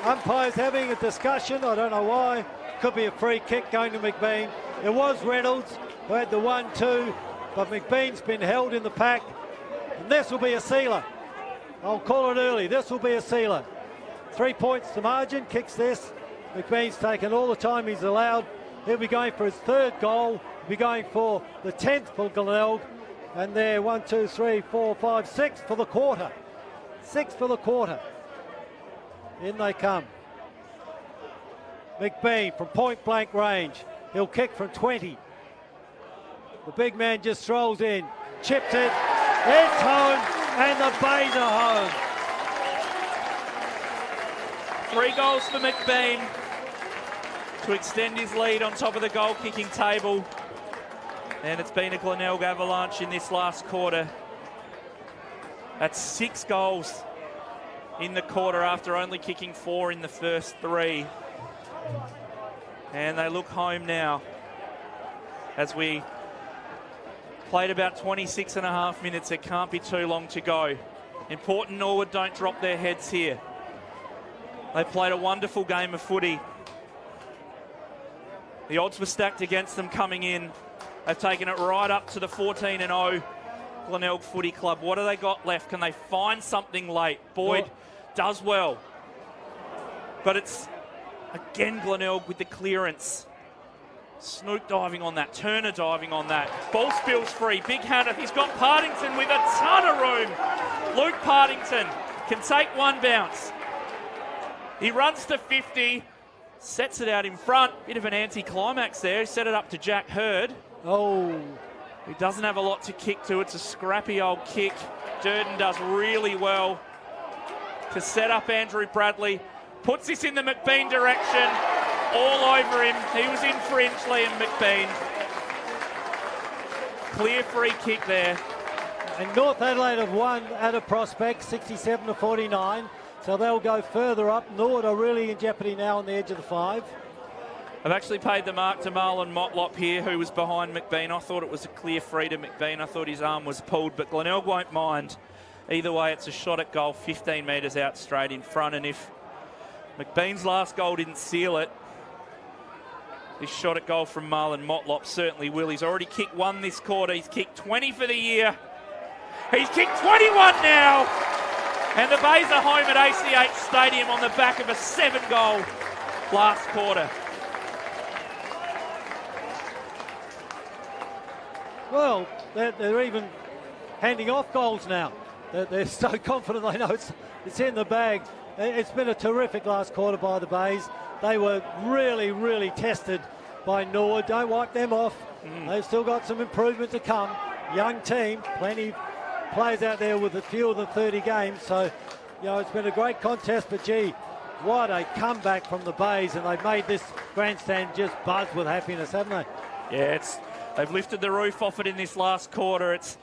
Umpires having a discussion, I don't know why. Could be a free kick going to McBean. It was Reynolds who had the 1-2, but McBean's been held in the pack. And this will be a sealer. I'll call it early. This will be a sealer. 3 points to margin, kicks this. McBean's taken all the time he's allowed. He'll be going for his 3rd goal. He'll be going for the 10th for Glenelg. And there, 1, 2, 3, 4, 5, 6 for the quarter. 6 for the quarter. In they come. McBean from point blank range. He'll kick from 20. The big man just strolls in. Chipped it. It's home. And the Bays are home. 3 goals for McBean to extend his lead on top of the goal-kicking table. And it's been a Glenelg avalanche in this last quarter. That's 6 goals in the quarter after only kicking 4 in the first 3. And they look home now as we played about 26 and a half minutes. It can't be too long to go. Important Norwood don't drop their heads here. They played a wonderful game of footy. The odds were stacked against them coming in. They've taken it right up to the 14-0 Glenelg Footy Club. What have they got left? Can they find something late? Boyd does well. But it's, again, Glenelg with the clearance. Snook diving on that. Turner diving on that. Ball spills free. Big Hannah. He's got Partington with a ton of room. Luke Partington can take one bounce. He runs to 50. Sets it out in front. Bit of an anti-climax there. He set it up to Jack Hurd. Oh. He doesn't have a lot to kick to. It's a scrappy old kick. Durden does really well to set up Andrew Bradley. Puts this in the McBean direction. All over him. He was in for inch, Liam McBean. Clear free kick there. And North Adelaide have won at a Prospect, 67-49. So they'll go further up. Norwood are really in jeopardy now on the edge of the 5. I've actually paid the mark to Marlon Motlop here, who was behind McBean. I thought it was a clear free to McBean. I thought his arm was pulled, but Glenelg won't mind. Either way, it's a shot at goal, 15 metres out straight in front. And if McBean's last goal didn't seal it, this shot at goal from Marlon Motlop certainly will. He's already kicked 1 this quarter. He's kicked 20 for the year. He's kicked 21 now. And the Bays are home at ACH Stadium on the back of a 7-goal last quarter. Well, they're even handing off goals now. They're so confident they know it's in the bag. It's been a terrific last quarter by the Bays. They were really, really tested by Norwood. Don't wipe them off. They've still got some improvement to come. Young team, plenty players out there with fewer than 30 games. So, you know, it's been a great contest, but gee, what a comeback from the Bays, and they've made this grandstand just buzz with happiness, haven't they? Yeah, they've lifted the roof off it in this last quarter. It's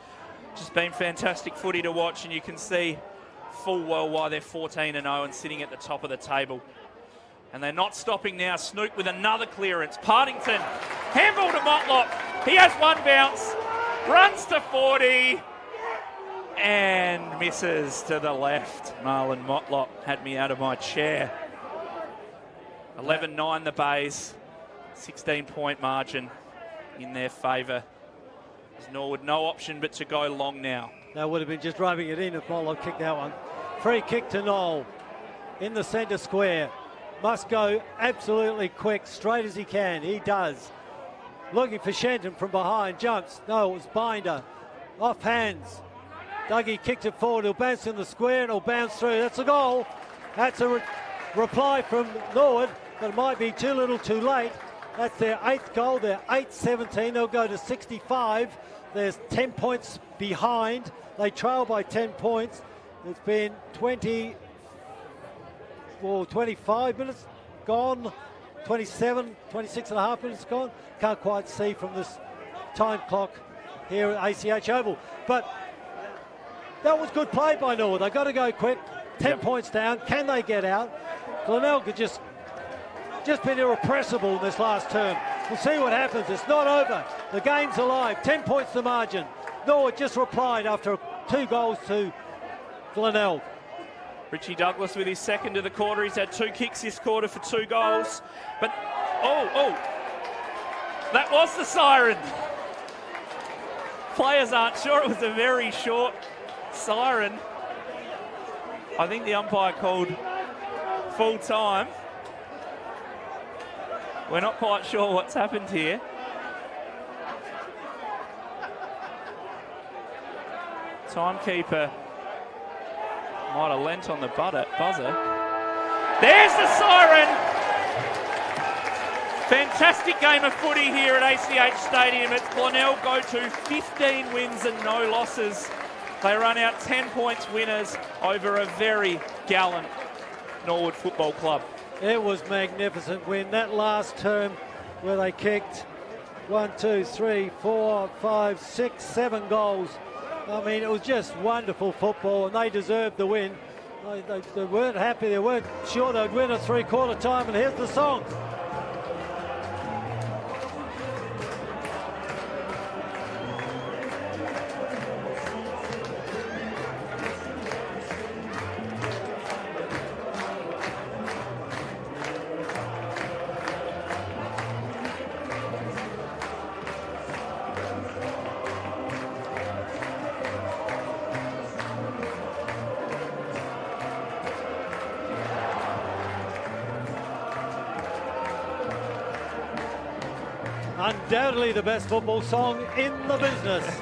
just been fantastic footy to watch, and you can see full well why they're 14-0 and sitting at the top of the table. And they're not stopping now. Snook with another clearance. Partington, handball to Motlop. He has one bounce, runs to 40, and misses to the left. Marlon Motlop had me out of my chair. 11-9 the Bays, 16-point margin in their favour. There's Norwood no option but to go long now. That would have been just driving it in if Motlop kicked that one. Free kick to Knoll in the centre square. Must go absolutely quick, straight as he can. He does. Looking for Shenton from behind. Jumps. No, it was Binder. Off hands. Dougie kicked it forward. He'll bounce in the square and it'll bounce through. That's a goal. That's a reply from Norwood, but it might be too little too late. That's their 8th goal. They're 8-17. They'll go to 65. There's 10 points behind. They trail by 10 points. It's been 25 minutes gone. 27, 26 and a half minutes gone. Can't quite see from this time clock here at ACH Oval. But that was good play by Norwood. They've got to go quick. 10 points down. Can they get out? Glenelg had just been irrepressible in this last term. We'll see what happens. It's not over. The game's alive. 10 points the margin. Norwood just replied after 2 goals to Glenelg. Richie Douglas with his second of the quarter. He's had 2 kicks this quarter for 2 goals. But, that was the siren. Players aren't sure. It was a very short siren. I think the umpire called full time. We're not quite sure what's happened here. Timekeeper might have lent on the buzzer. There's the siren! Fantastic game of footy here at ACH Stadium. It's Glenelg go to 15 wins and no losses They run out 10 points winners over a very gallant Norwood Football Club. It was magnificent win. That last term where they kicked 1, 2, 3, 4, 5, 6, 7 goals. I mean, it was just wonderful football, and they deserved the win. They weren't happy. They weren't sure they'd win at three-quarter time, and here's the song. Undoubtedly the best football song in the business.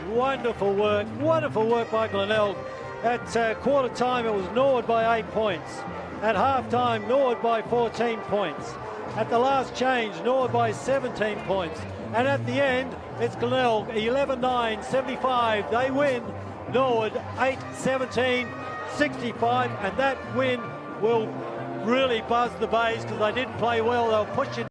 Wonderful work by Glenelg. At quarter time it was Norwood by 8 points. At half time Norwood by 14 points. At the last change Norwood by 17 points. And at the end it's Glenelg 11-9, 75. They win. Norwood 8-17, 65, and that win will really buzz the bays because they didn't play well. They'll push it.